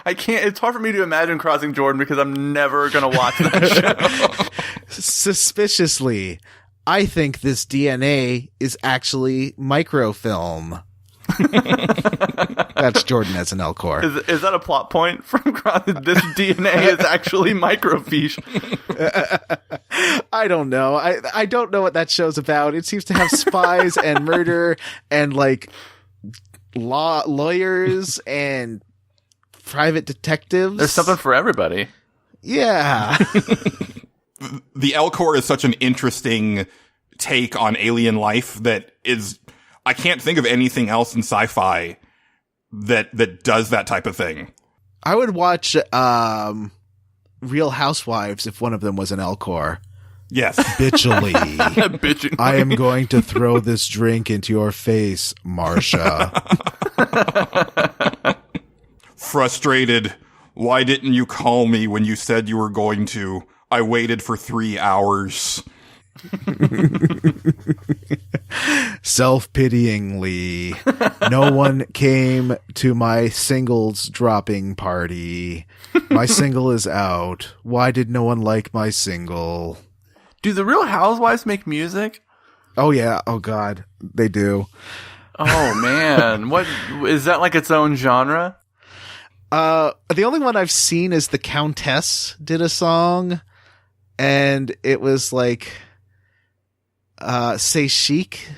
I can't, it's hard for me to imagine crossing Jordan because I'm never going to watch that show. Suspiciously, I think this DNA is actually microfilm. That's Jordan as an Elcor. Is that a plot point from this DNA is actually microfiche? I don't know. I don't know what that show's about. It seems to have spies and murder and like lawyers and private detectives. There's something for everybody. Yeah. The Elcor is such an interesting take on alien life that is, I can't think of anything else in sci-fi that does that type of thing. I would watch Real Housewives if one of them was an Elcor. Yes. Bitchily. Bitching. I am going to throw this drink into your face, Marsha. Frustrated. Why didn't you call me when you said you were going to? I waited for 3 hours. Self-pityingly, no one came to my singles dropping party. My single is out. Why did no one like my single? Do the Real Housewives make music? Oh yeah. Oh god, they do. Oh man, what is that, like its own genre? The only one I've seen is the Countess did a song, and it was like say chic,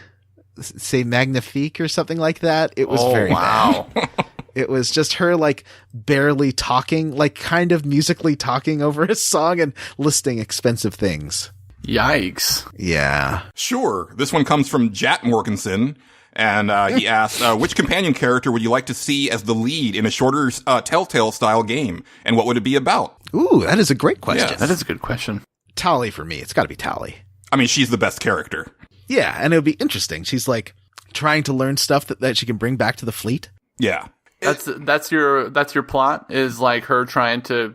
say magnifique or something like that. It was very bad. It was just her like barely talking, like kind of musically talking over a song and listing expensive things. Yikes. Yeah. Sure. This one comes from Jat Morganson, and he asked, which companion character would you like to see as the lead in a shorter Telltale-style game, and what would it be about? Ooh, that is a great question. Yeah, that is a good question. Tali for me. It's got to be Tali. I mean, she's the best character. Yeah, and it would be interesting. She's like trying to learn stuff that she can bring back to the fleet. Yeah. That's your plot, is like her trying to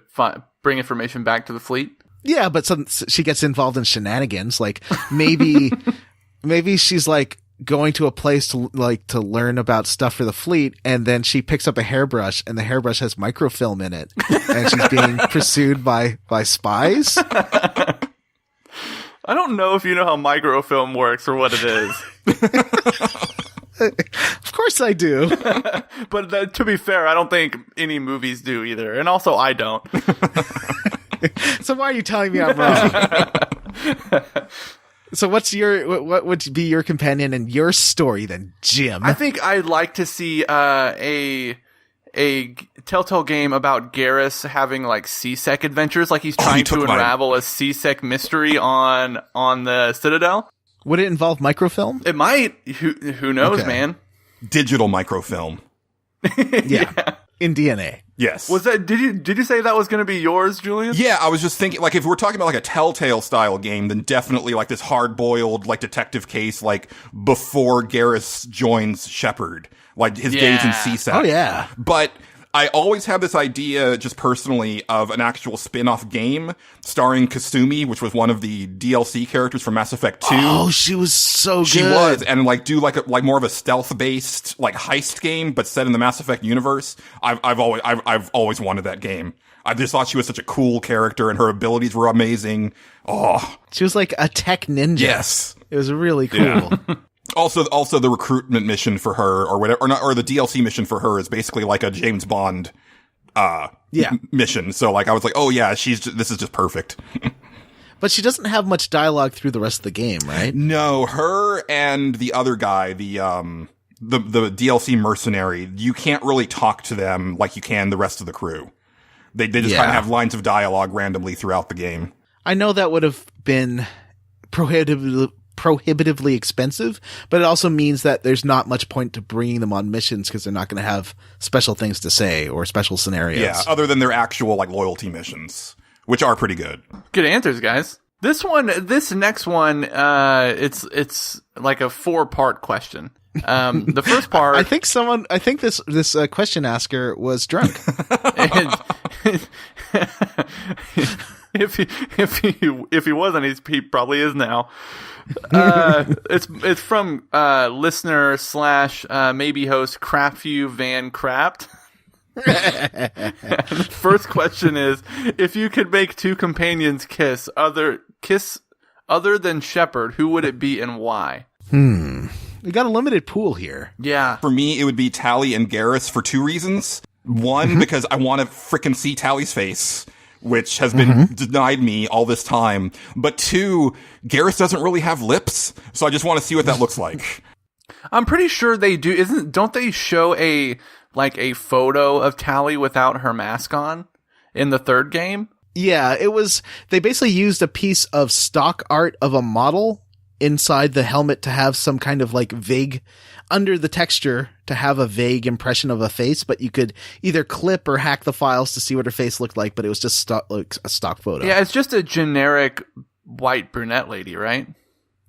bring information back to the fleet. Yeah, but she gets involved in shenanigans. Like maybe she's like going to a place to learn about stuff for the fleet, and then she picks up a hairbrush, and the hairbrush has microfilm in it, and she's being pursued by spies. I don't know if you know how microfilm works or what it is. Of course I do. But to be fair, I don't think any movies do either. And also, I don't. So why are you telling me I'm wrong? So what would be your companion and your story then, Jim? I think I'd like to see a Telltale game about Garrus having like C-Sec adventures, like he's trying to unravel a C-Sec mystery on the Citadel. Would it involve microfilm? It might. Who knows, man? Digital microfilm. Yeah. In DNA. Yes. Was that? Did you say that was going to be yours, Julian? Yeah, I was just thinking, like, if we're talking about like a Telltale style game, then definitely like this hard-boiled like detective case, like before Garrus joins Shepard, like his days in CSAC. Oh yeah. But I always have this idea, just personally, of an actual spin-off game starring Kasumi, which was one of the DLC characters from Mass Effect 2. Oh, she was so good. She was, and like do like more of a stealth-based like heist game, but set in the Mass Effect universe. I've always wanted that game. I just thought she was such a cool character, and her abilities were amazing. Oh, she was like a tech ninja. Yes, it was really cool. Yeah. Also, the recruitment mission for her, or whatever, or the DLC mission for her, is basically like a James Bond, mission. So, like, I was like, oh yeah, this is just perfect. But she doesn't have much dialogue through the rest of the game, right? No, her and the other guy, the DLC mercenary, you can't really talk to them like you can the rest of the crew. They just kind of have lines of dialogue randomly throughout the game. I know that would have been prohibitively expensive, but it also means that there's not much point to bringing them on missions because they're not going to have special things to say or special scenarios. Yeah, other than their actual like loyalty missions, which are pretty good. Good answers, guys. This next one, it's like a 4-part question. The first part, I think this question asker was drunk. If he wasn't, he probably is now. It's from listener / maybe host Crapview Van Crapt. The first question is: if you could make 2 companions kiss other than Shepard, who would it be and why? We got a limited pool here. Yeah. For me, it would be Tali and Garrus for 2 reasons. One, because I want to frickin' see Tali's face, which has been denied me all this time. But 2, Garrus doesn't really have lips, so I just want to see what that looks like. I'm pretty sure they do. Don't they show a photo of Tali without her mask on in the 3rd game? Yeah, they basically used a piece of stock art of a model inside the helmet to have some kind of like vague, under the texture to have a vague impression of a face, but you could either clip or hack the files to see what her face looked like, but it was just a stock photo. Yeah, it's just a generic white brunette lady, right?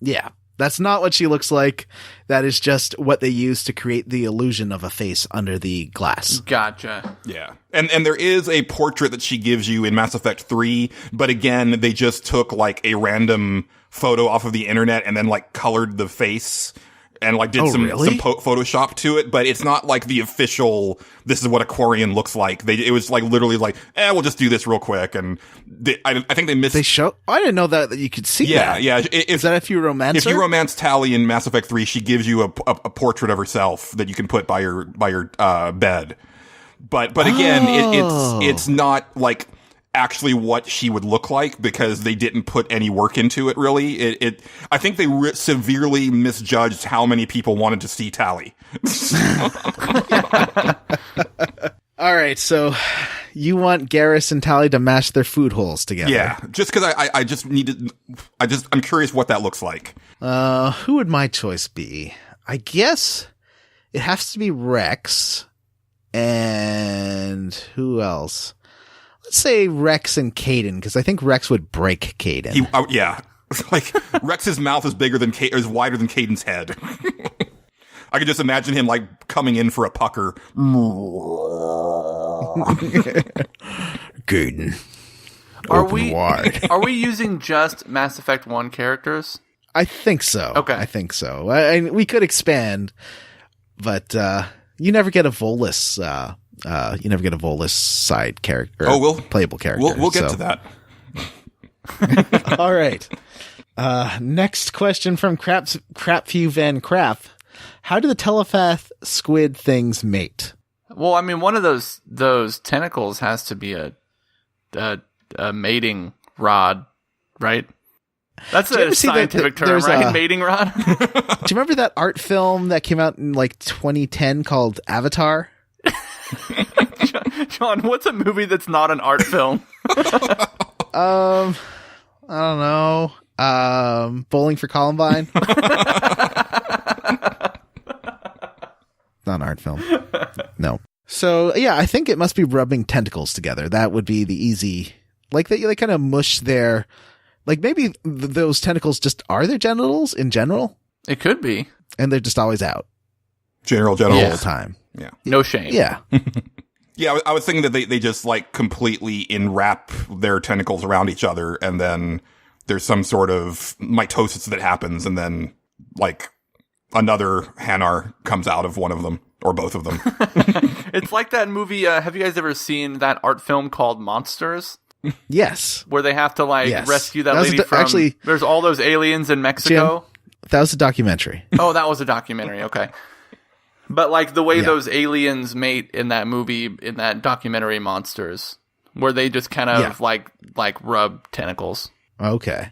Yeah. That's not what she looks like. That is just what they use to create the illusion of a face under the glass. Gotcha. Yeah. And there is a portrait that she gives you in Mass Effect 3, but again, they just took like a random photo off of the internet and then like colored the face and like did some Photoshop to it, but it's not like the official, this is what a Quarian looks like. It was like literally like, we'll just do this real quick. And I think they missed. I didn't know that you could see that. Yeah. Is that if you romance If her? you romance Tali in Mass Effect 3, she gives you a portrait of herself that you can put by your bed. But again, it's not like actually what she would look like because they didn't put any work into it really. I think they severely misjudged how many people wanted to see Tali. All right, so you want Garrus and Tali to mash their food holes together. Yeah, just because I'm curious what that looks like. Who would my choice be? I guess it has to be Rex. And who else? Let's say Rex and Kaidan, because I think Rex would break Kaidan. Yeah. Like, Rex's mouth is is wider than Kaidan's head. I could just imagine him, like, coming in for a pucker. Kaidan. Are we using just Mass Effect 1 characters? I think so. Okay. I think so. We could expand, but you never get a Volus side character. Playable character. We'll get to that. All right. Next question from Crapview Van Craft. How do the telepath squid things mate? Well, I mean, one of those tentacles has to be a mating rod, right? That's you a ever see scientific term, there's right? a- Mating rod. Do you remember that art film that came out in like 2010 called Avatar? John, what's a movie that's not an art film? I don't know. Bowling for Columbine. Not an art film. No. So yeah, I think it must be rubbing tentacles together. That would be the easy. Like they kind of mush their. Like maybe those tentacles just are their genitals in general, It could be. and they're just always out General. the whole time. Yeah. No shame. Yeah. Yeah, I was thinking that they just like completely enwrap their tentacles around each other, and then there's some sort of mitosis that happens, and then like another Hanar comes out of one of them or both of them. It's like that movie. Have you guys ever seen that art film called Monsters? Yes. Where they have to like Yes. rescue that That was lady from. actually- There's all those aliens in Mexico. That was a documentary. Oh, that was a documentary. Okay. But like the way Yeah. those aliens mate in that movie, in that documentary Monsters, where they just kind of Yeah. like rub tentacles. Okay.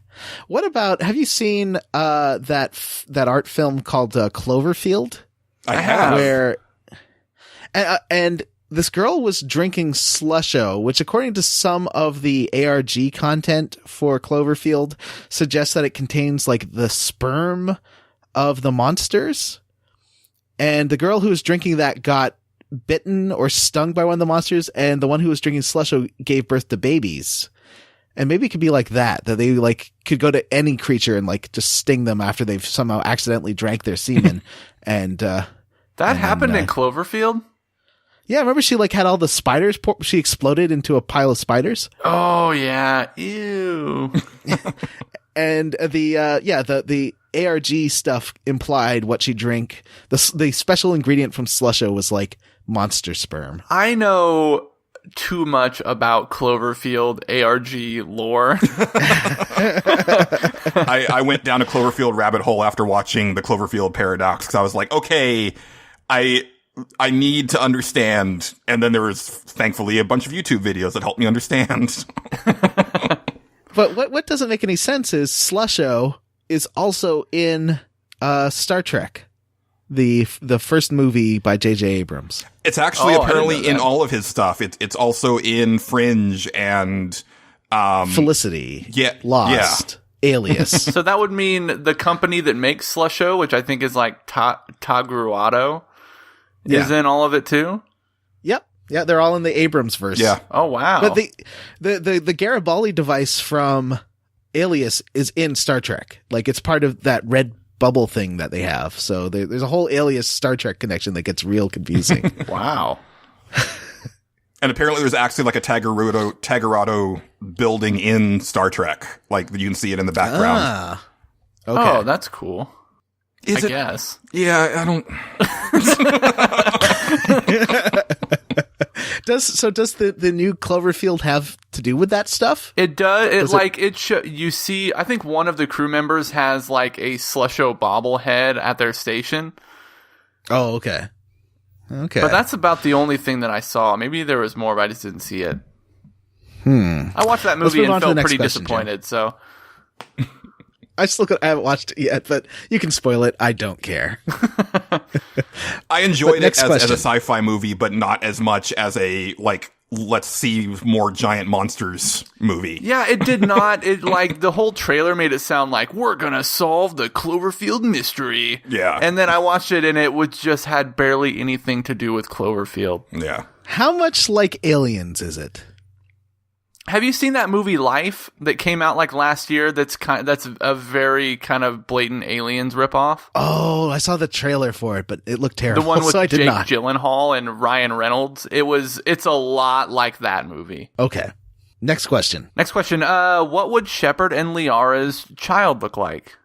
What about, have you seen that art film called Cloverfield? I have. Where and this girl was drinking Slusho, which according to some of the ARG content for Cloverfield suggests that it contains like the sperm of the monsters. And the girl who was drinking that got bitten or stung by one of the monsters, and the one who was drinking Slusho gave birth to babies. And maybe it could be like that they like could go to any creature and like just sting them after they've somehow accidentally drank their semen. And That And happened then, in Cloverfield? yeah, remember she like had all the spiders. She exploded into a pile of spiders. Oh yeah. Ew. And the ARG stuff implied what she drank. The special ingredient from Slusho was like monster sperm. I know too much about Cloverfield ARG lore. I went down a Cloverfield rabbit hole after watching the Cloverfield Paradox, because I was like, okay, I need to understand. And then there was thankfully a bunch of YouTube videos that helped me understand. But what doesn't make any sense is Slusho is also in Star Trek, the first movie by J.J. Abrams. It's actually Oh, I didn't know apparently in that. all of his stuff. It's also in Fringe and Felicity, yeah, Lost, Alias. So that would mean the company that makes Slusho, which I think is like Tagruato, is in all of it too? Yep. Yeah, they're all in the Abrams verse. yeah. Oh, wow. But the Garibaldi device from Alias is in Star Trek. Like it's part of that red bubble thing that they have. So there's a whole Alias Star Trek connection that gets real confusing. Wow. And apparently there's actually like a Tagruato building in Star Trek. Like you can see it in the background. Ah. Okay. Oh, that's cool. Is I it? guess. Yeah, I don't. Does the new Cloverfield have to do with that stuff? It does. Does it- You see, I think one of the crew members has like a Slusho bobblehead at their station. Oh, okay. Okay. But that's about the only thing that I saw. Maybe there was more, but I just didn't see it. I watched that Let's movie move on and to the felt next pretty question, disappointed. So I haven't watched it yet, but you can spoil it. I don't care. I enjoyed it next as a question. sci-fi movie, but not as much as a like let's see more giant monsters movie. yeah, it did not. It like the whole trailer made it sound like we're gonna solve the Cloverfield mystery. Yeah. And then I watched it and it was just had barely anything to do with Cloverfield. Yeah. How much like Aliens is it? Have you seen that movie Life that came out like last year? That's a very kind of blatant Aliens ripoff. Oh, I saw the trailer for it, but it looked terrible. The one with so I did Jake not. Gyllenhaal and Ryan Reynolds. It's a lot like that movie. Okay. Next question. Next question. What would Shepard and Liara's child look like?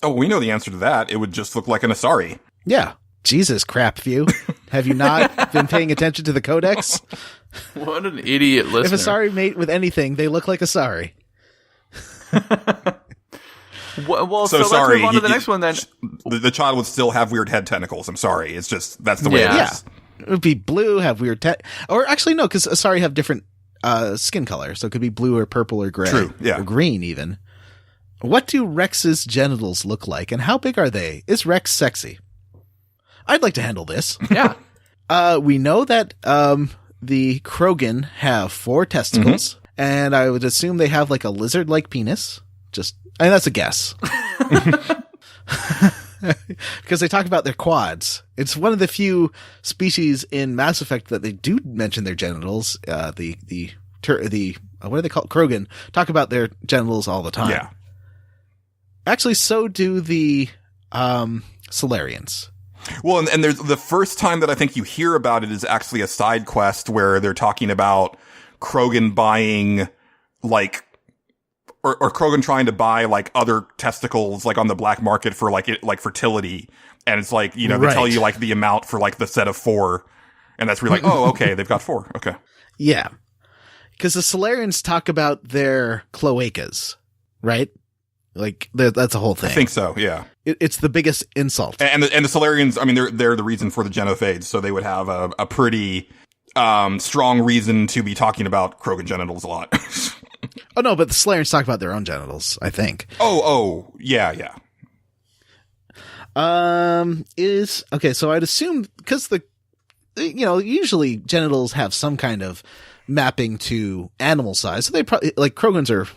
Oh, we know the answer to that. It would just look like an Asari. Yeah. Jesus, crap view. Have you not been paying attention to the codex? What an idiot If listener. Asari mate with anything, they look like Asari. Well, So let's sorry. move on to the next one then. The child would still have weird head tentacles. I'm sorry. It's just that's the way Yeah. it Yeah. is. It would be blue, have weird or actually no, because Asari have different skin color, so it could be blue or purple or gray. True, yeah. Or green even. What do Rex's genitals look like, and how big are they? Is Rex sexy? I'd like to handle this. Yeah. We know that the Krogan have 4 testicles, and I would assume they have like a lizard-like penis. And that's a guess. Because they talk about their quads. It's one of the few species in Mass Effect that they do mention their genitals. What are they called? Krogan talk about their genitals all the time. Yeah. Actually, so do the Solarians. Well, and there's the first time that I think you hear about it is actually a side quest where they're talking about Krogan buying like, or Krogan trying to buy like other testicles like on the black market for like fertility, and it's like, you know, they tell you like the amount for like the set of 4, and that's where you're like, oh, okay, they've got 4, okay. Yeah, because the Solarians talk about their cloacas, right? Like that's a whole thing. I think so. Yeah, it's the biggest insult. And the Solarians, I mean, they're the reason for the genophage, so they would have a pretty strong reason to be talking about Krogan genitals a lot. Oh no, but the Solarians talk about their own genitals, I think. Oh, yeah. Okay, so I'd assume, because usually genitals have some kind of mapping to animal size, so they probably, like, Krogans are,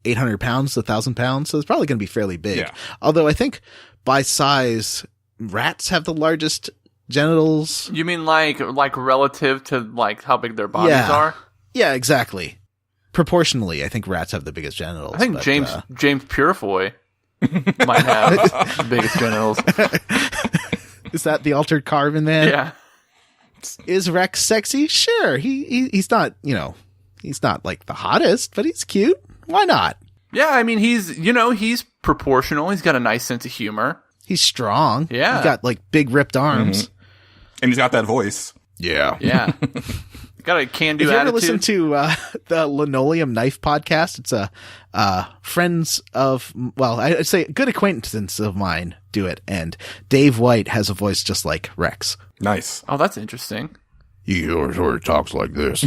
800 pounds to 1,000 pounds, so it's probably going to be fairly big. Yeah. Although I think by size, rats have the largest genitals. You mean like relative to like how big their bodies are? Yeah, exactly. Proportionally, I think rats have the biggest genitals. I think James Purefoy might have the biggest genitals. Is that the altered carbon man? Yeah. Is Rex sexy? Sure. He's not, he's not like the hottest, but he's cute. Why not? Yeah, I mean, he's proportional. He's got a nice sense of humor. He's strong. Yeah. He's got like big ripped arms. Mm-hmm. And he's got that voice. Yeah. Yeah. Got a can-do attitude. If you ever listen to the Linoleum Knife podcast, it's a friends of, I'd say good acquaintance of mine do it, and Dave White has a voice just like Rex. Nice. Oh, that's interesting. He sort of talks like this.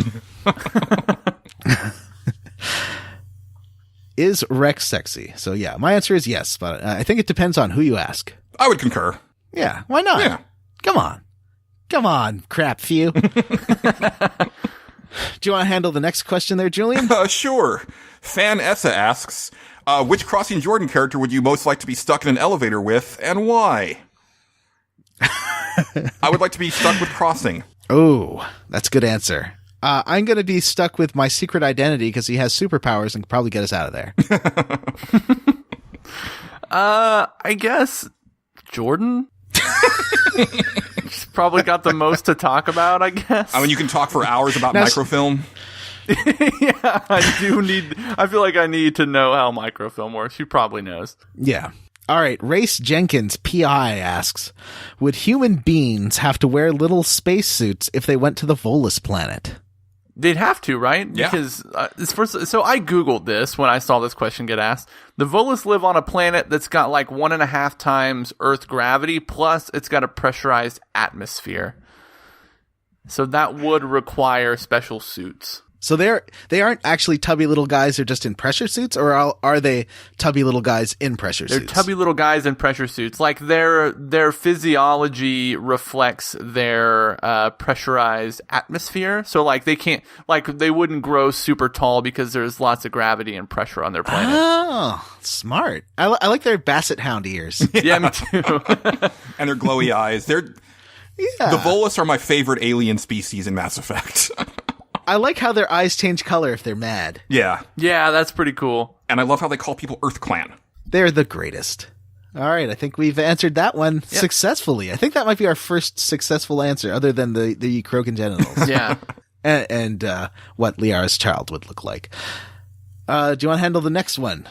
Is Rex sexy? So yeah, my answer is yes, but I think it depends on who you ask. I would concur. Yeah, why not? Yeah. Come on, crap few. Do you want to handle the next question there, Julian? Sure. Fan Essa asks, which Crossing Jordan character would you most like to be stuck in an elevator with, and why? I would like to be stuck with Crossing. Oh, that's a good answer. I'm going to be stuck with my secret identity because he has superpowers and can probably get us out of there. I guess Jordan? He's probably got the most to talk about, I guess. I mean, you can talk for hours about microfilm. Yeah, I feel like I need to know how microfilm works. She probably knows. Yeah. All right. Race Jenkins, PI, asks, would human beings have to wear little spacesuits if they went to the Volus planet? They'd have to, right? Yeah. Because so I Googled this when I saw this question get asked. The Volus live on a planet that's got like 1.5 times Earth gravity, plus it's got a pressurized atmosphere. So that would require special suits. So they aren't actually tubby little guys, they're just in pressure suits, or are they tubby little guys in pressure suits? They're tubby little guys in pressure suits. Like their physiology reflects their pressurized atmosphere. So like they wouldn't grow super tall because there's lots of gravity and pressure on their planet. Oh, smart. I like their basset hound ears. Yeah, me too. And their glowy eyes. The Volus are my favorite alien species in Mass Effect. I like how their eyes change color if they're mad. Yeah. Yeah, that's pretty cool. And I love how they call people Earth Clan. They're the greatest. All right, I think we've answered that one successfully. I think that might be our first successful answer, other than the Krogan genitals. Yeah. and what Liara's child would look like. Do you want to handle the next one?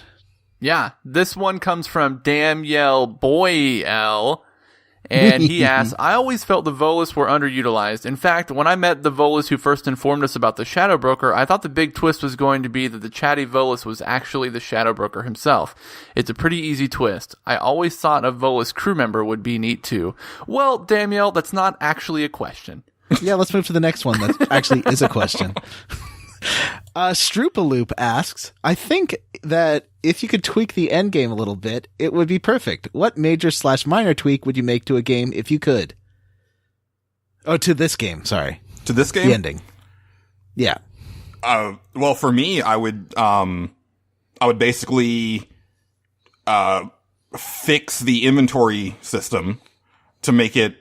Yeah, this one comes from Danielle Boyle. And he asks, I always felt the Volus were underutilized. In fact, when I met the Volus who first informed us about the Shadow Broker, I thought the big twist was going to be that the chatty Volus was actually the Shadow Broker himself. It's a pretty easy twist. I always thought a Volus crew member would be neat too. Well, Danielle, that's not actually a question. Yeah, let's move to the next one. That actually is a question. Stroopaloop asks, I think that if you could tweak the endgame a little bit, it would be perfect. What major/minor tweak would you make to a game if you could? Oh, to this game, sorry. To this game? The ending. Yeah. Well, for me, I would basically, fix the inventory system to make it,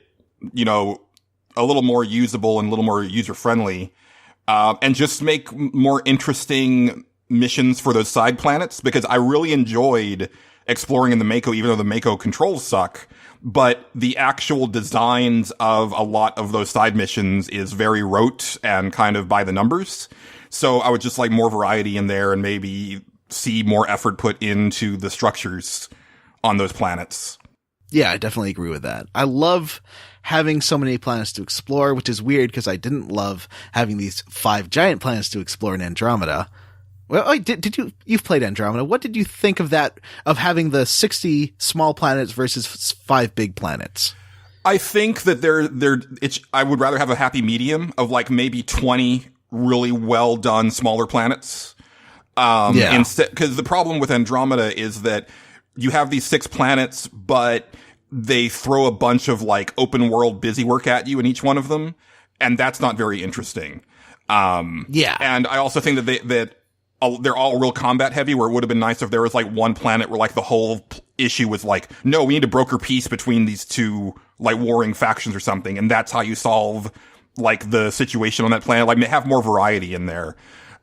a little more usable and a little more user-friendly. And just make more interesting missions for those side planets, because I really enjoyed exploring in the Mako, even though the Mako controls suck. But the actual designs of a lot of those side missions is very rote and kind of by the numbers. So I would just like more variety in there and maybe see more effort put into the structures on those planets. Yeah, I definitely agree with that. I love having so many planets to explore, which is weird because I didn't love having these 5 giant planets to explore in Andromeda. Well, you've played Andromeda. What did you think of that, of having the 60 small planets versus 5 big planets? I think that I would rather have a happy medium of like maybe 20 really well done smaller planets. Instead, because the problem with Andromeda is that you have these 6 planets, but they throw a bunch of like open world busy work at you in each one of them. And that's not very interesting. And I also think that they're all real combat heavy, where it would have been nice if there was like one planet where like the whole issue was like, no, we need to broker peace between these two like warring factions or something. And that's how you solve like the situation on that planet. Like have more variety in there.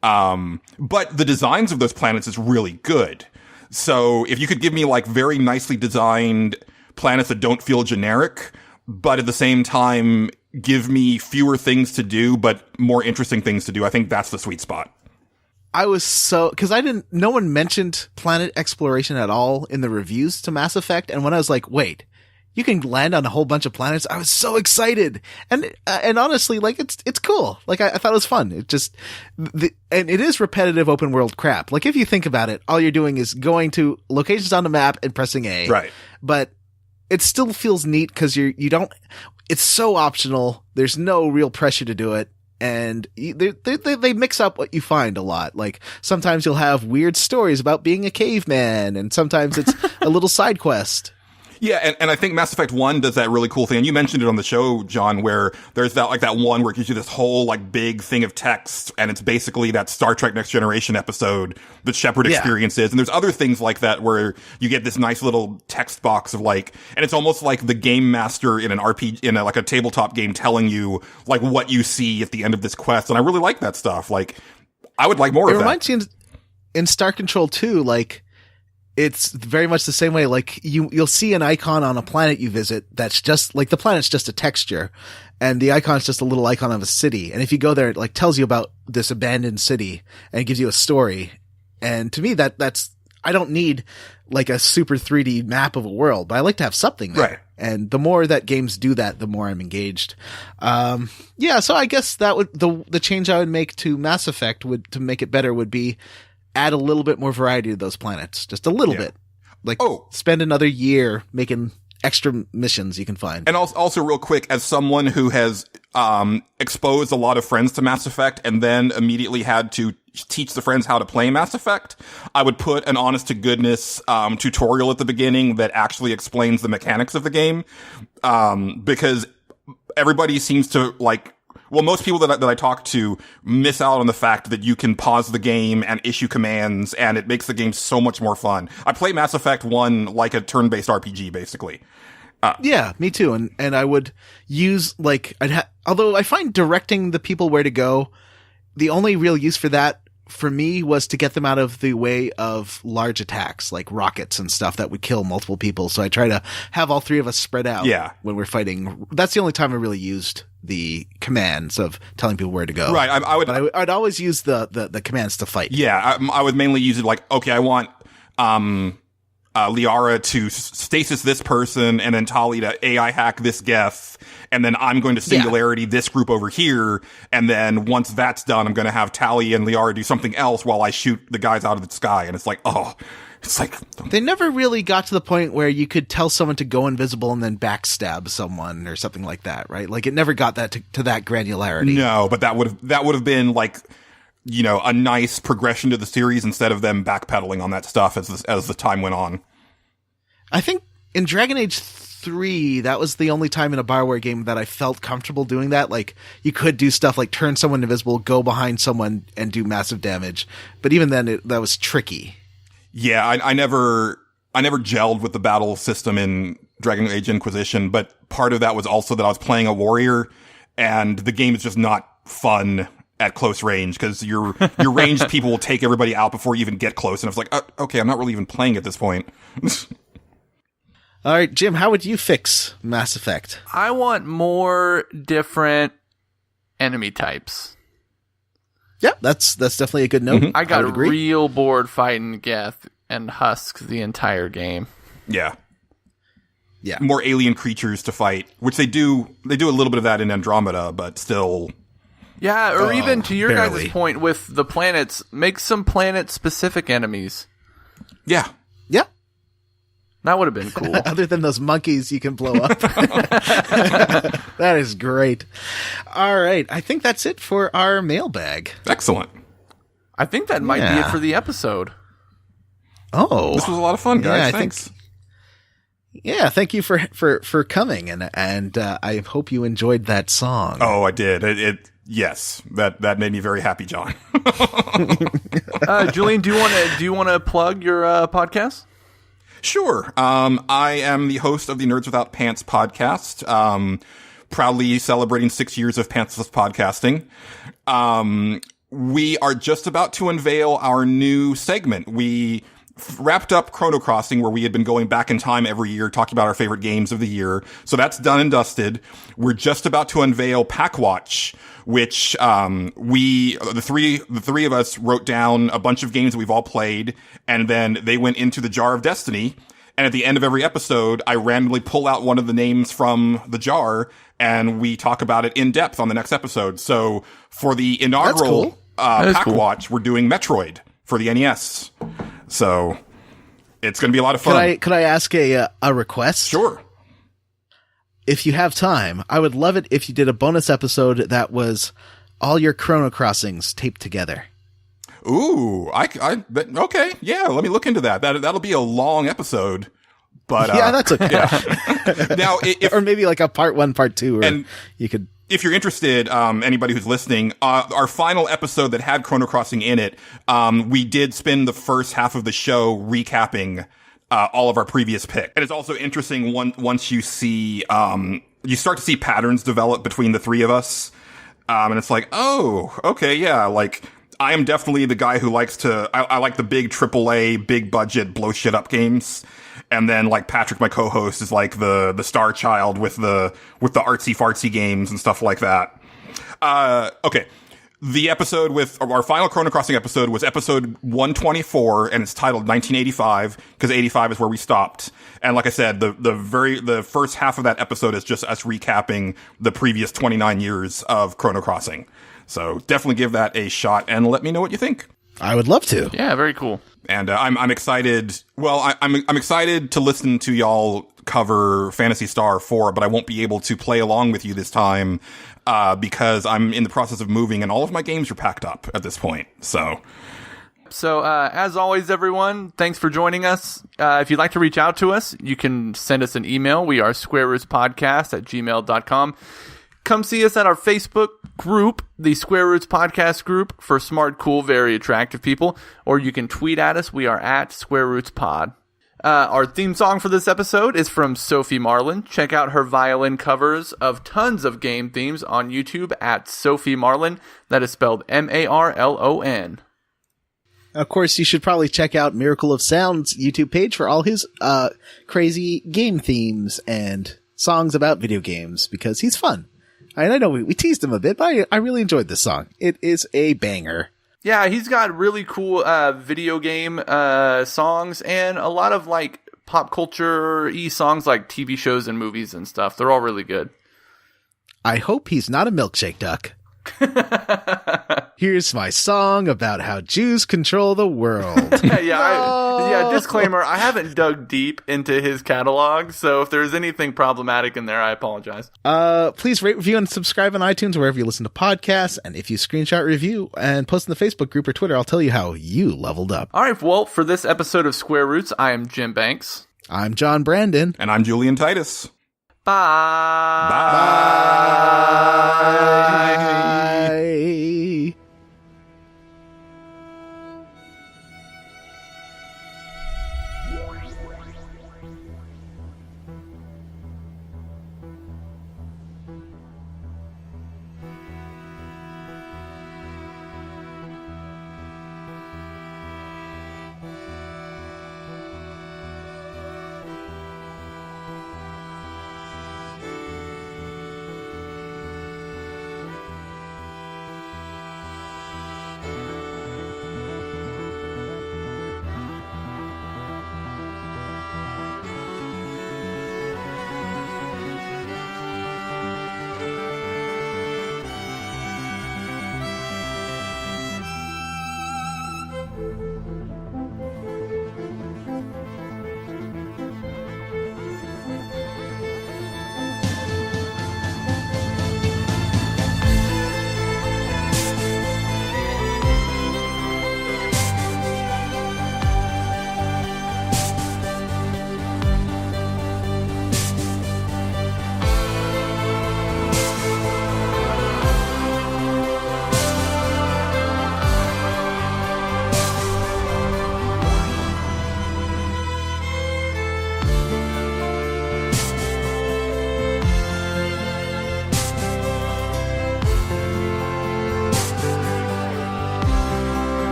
But the designs of those planets is really good. So if you could give me like very nicely designed planets that don't feel generic, but at the same time give me fewer things to do, but more interesting things to do, I think that's the sweet spot. I was cause no one mentioned planet exploration at all in the reviews to Mass Effect. And when I was like, wait, you can land on a whole bunch of planets, I was so excited. And honestly, like, it's cool. Like, I thought it was fun. It just, and it is repetitive open world crap. Like, if you think about it, all you're doing is going to locations on the map and pressing A. Right. But it still feels neat because it's so optional. There's no real pressure to do it. And they mix up what you find a lot. Like sometimes you'll have weird stories about being a caveman, and sometimes it's a little side quest. Yeah, and I think Mass Effect 1 does that really cool thing. And you mentioned it on the show, John, where there's that one where it gives you this whole like big thing of text, and it's basically that Star Trek Next Generation episode that Shepard experiences. And there's other things like that where you get this nice little text box of like, and it's almost like the game master in an RPG, in like a tabletop game, telling you like what you see at the end of this quest. And I really like that stuff. Like, I would like more of that. It reminds me in Star Control 2, like, it's very much the same way. Like you'll see an icon on a planet you visit that's just like the planet's just a texture, and the icon's just a little icon of a city. And if you go there, it like tells you about this abandoned city and it gives you a story. And to me, that's I don't need like a super 3D map of a world, but I like to have something there. Right. And the more that games do that, the more I'm engaged. So I guess that would the change I would make to Mass Effect to make it better would be add a little bit more variety to those planets. Just a little bit. Like, spend another year making extra missions you can find. And also real quick, as someone who has exposed a lot of friends to Mass Effect and then immediately had to teach the friends how to play Mass Effect, I would put an honest to goodness tutorial at the beginning that actually explains the mechanics of the game. Because everybody seems to like, well, most people that I talk to miss out on the fact that you can pause the game and issue commands, and it makes the game so much more fun. I play Mass Effect 1 like a turn-based RPG, basically. Yeah, me too. And I would use, like, although I find directing the people where to go, the only real use for that, for me, was to get them out of the way of large attacks, like rockets and stuff that would kill multiple people. So I try to have all 3 of us spread out when we're fighting. That's the only time I really used the commands of telling people where to go. Right. I'd always use the commands to fight. Yeah. I would mainly use it like, okay, I want, Liara to stasis this person, and then Tali to AI hack this Geth, and then I'm going to singularity this group over here, and then once that's done, I'm going to have Tali and Liara do something else while I shoot the guys out of the sky. And it's like, they never really got to the point where you could tell someone to go invisible and then backstab someone or something like that, right? Like it never got that to that granularity. No, but that would have been like a nice progression to the series instead of them backpedaling on that stuff as the time went on. I think in Dragon Age 3, that was the only time in a BioWare game that I felt comfortable doing that. Like, you could do stuff like turn someone invisible, go behind someone, and do massive damage. But even then, that was tricky. Yeah, I never gelled with the battle system in Dragon Age Inquisition, but part of that was also that I was playing a warrior, and the game is just not fun at close range, because your ranged people will take everybody out before you even get close, and I was like, okay, I'm not really even playing at this point. All right, Jim, how would you fix Mass Effect? I want more different enemy types. Yeah, that's definitely a good note. Mm-hmm. I got would agree. real bored fighting Geth and Husks the entire game. Yeah. Yeah. More alien creatures to fight, which they do a little bit of that in Andromeda, but still. Yeah, or even to your barely. guys' point with the planets, make some planet-specific enemies. Yeah. Yeah. That would have been cool. Other than those monkeys you can blow up. That is great. All right. I think that's it for our mailbag. Excellent. I think that might be it for the episode. Oh. This was a lot of fun, guys. Yeah, Thanks. Yeah, thank you for coming, and I hope you enjoyed that song. Oh, I did. Yes, that made me very happy, John. Julian, do you want to plug your podcast? Sure. I am the host of the Nerds Without Pants podcast, proudly celebrating 6 years of pantsless podcasting. We are just about to unveil our new segment. We wrapped up Chrono Crossing, where we had been going back in time every year, talking about our favorite games of the year. So that's done and dusted. We're just about to unveil Pack Watch, which the three of us wrote down a bunch of games that we've all played, and then they went into the Jar of Destiny. And at the end of every episode, I randomly pull out one of the names from the jar, and we talk about it in depth on the next episode. So for the inaugural Pack Watch, we're doing Metroid for the NES. So it's going to be a lot of fun. Could I ask a request? Sure. If you have time, I would love it if you did a bonus episode that was all your Chrono Crossings taped together. Ooh, okay. Yeah, let me look into that. That'll be a long episode. But yeah, that's okay. Yeah. Now, or maybe like a part 1, part 2, or you could. If you're interested, anybody who's listening, our final episode that had Chrono Crossing in it, we did spend the first half of the show recapping all of our previous picks. And it's also interesting once you see, you start to see patterns develop between the three of us. And it's like, oh, okay, yeah, like, I am definitely the guy who likes I like the big AAA, big budget, blow shit up games. And then, like, Patrick, my co-host, is like the star child with the artsy fartsy games and stuff like that. Okay. The episode with our final Chrono Crossing episode was episode 124, and it's titled 1985, because 85 is where we stopped. And like I said, the first half of that episode is just us recapping the previous 29 years of Chrono Crossing. So definitely give that a shot and let me know what you think. I would love to. Yeah, very cool. And I'm excited. Well, I'm excited to listen to y'all cover Phantasy Star 4, but I won't be able to play along with you this time because I'm in the process of moving, and all of my games are packed up at this point. So as always, everyone, thanks for joining us. If you'd like to reach out to us, you can send us an email. We are squarerootspodcast@gmail.com. Come see us at our Facebook group, the Square Roots Podcast group, for smart, cool, very attractive people. Or you can tweet at us. We are at Square Roots Pod. Our theme song for this episode is from Sophie Marlin. Check out her violin covers of tons of game themes on YouTube at Sophie Marlin. That is spelled Marlon. Of course, you should probably check out Miracle of Sound's YouTube page for all his crazy game themes and songs about video games, because he's fun. And I know we teased him a bit, but I really enjoyed this song. It is a banger. Yeah, he's got really cool video game songs and a lot of like pop culture-y songs like TV shows and movies and stuff. They're all really good. I hope he's not a milkshake duck. Here's my song about how Jews control the world. Yeah, disclaimer, I haven't dug deep into his catalog, so if there's anything problematic in there, I apologize. Please rate, review, and subscribe on iTunes wherever you listen to podcasts, and if you screenshot review and post in the Facebook group or Twitter, I'll tell you how you leveled up. All right, well, for this episode of Square Roots, I am Jim Banks. I'm John Brandon. And I'm Julian Titus. Bye. Bye.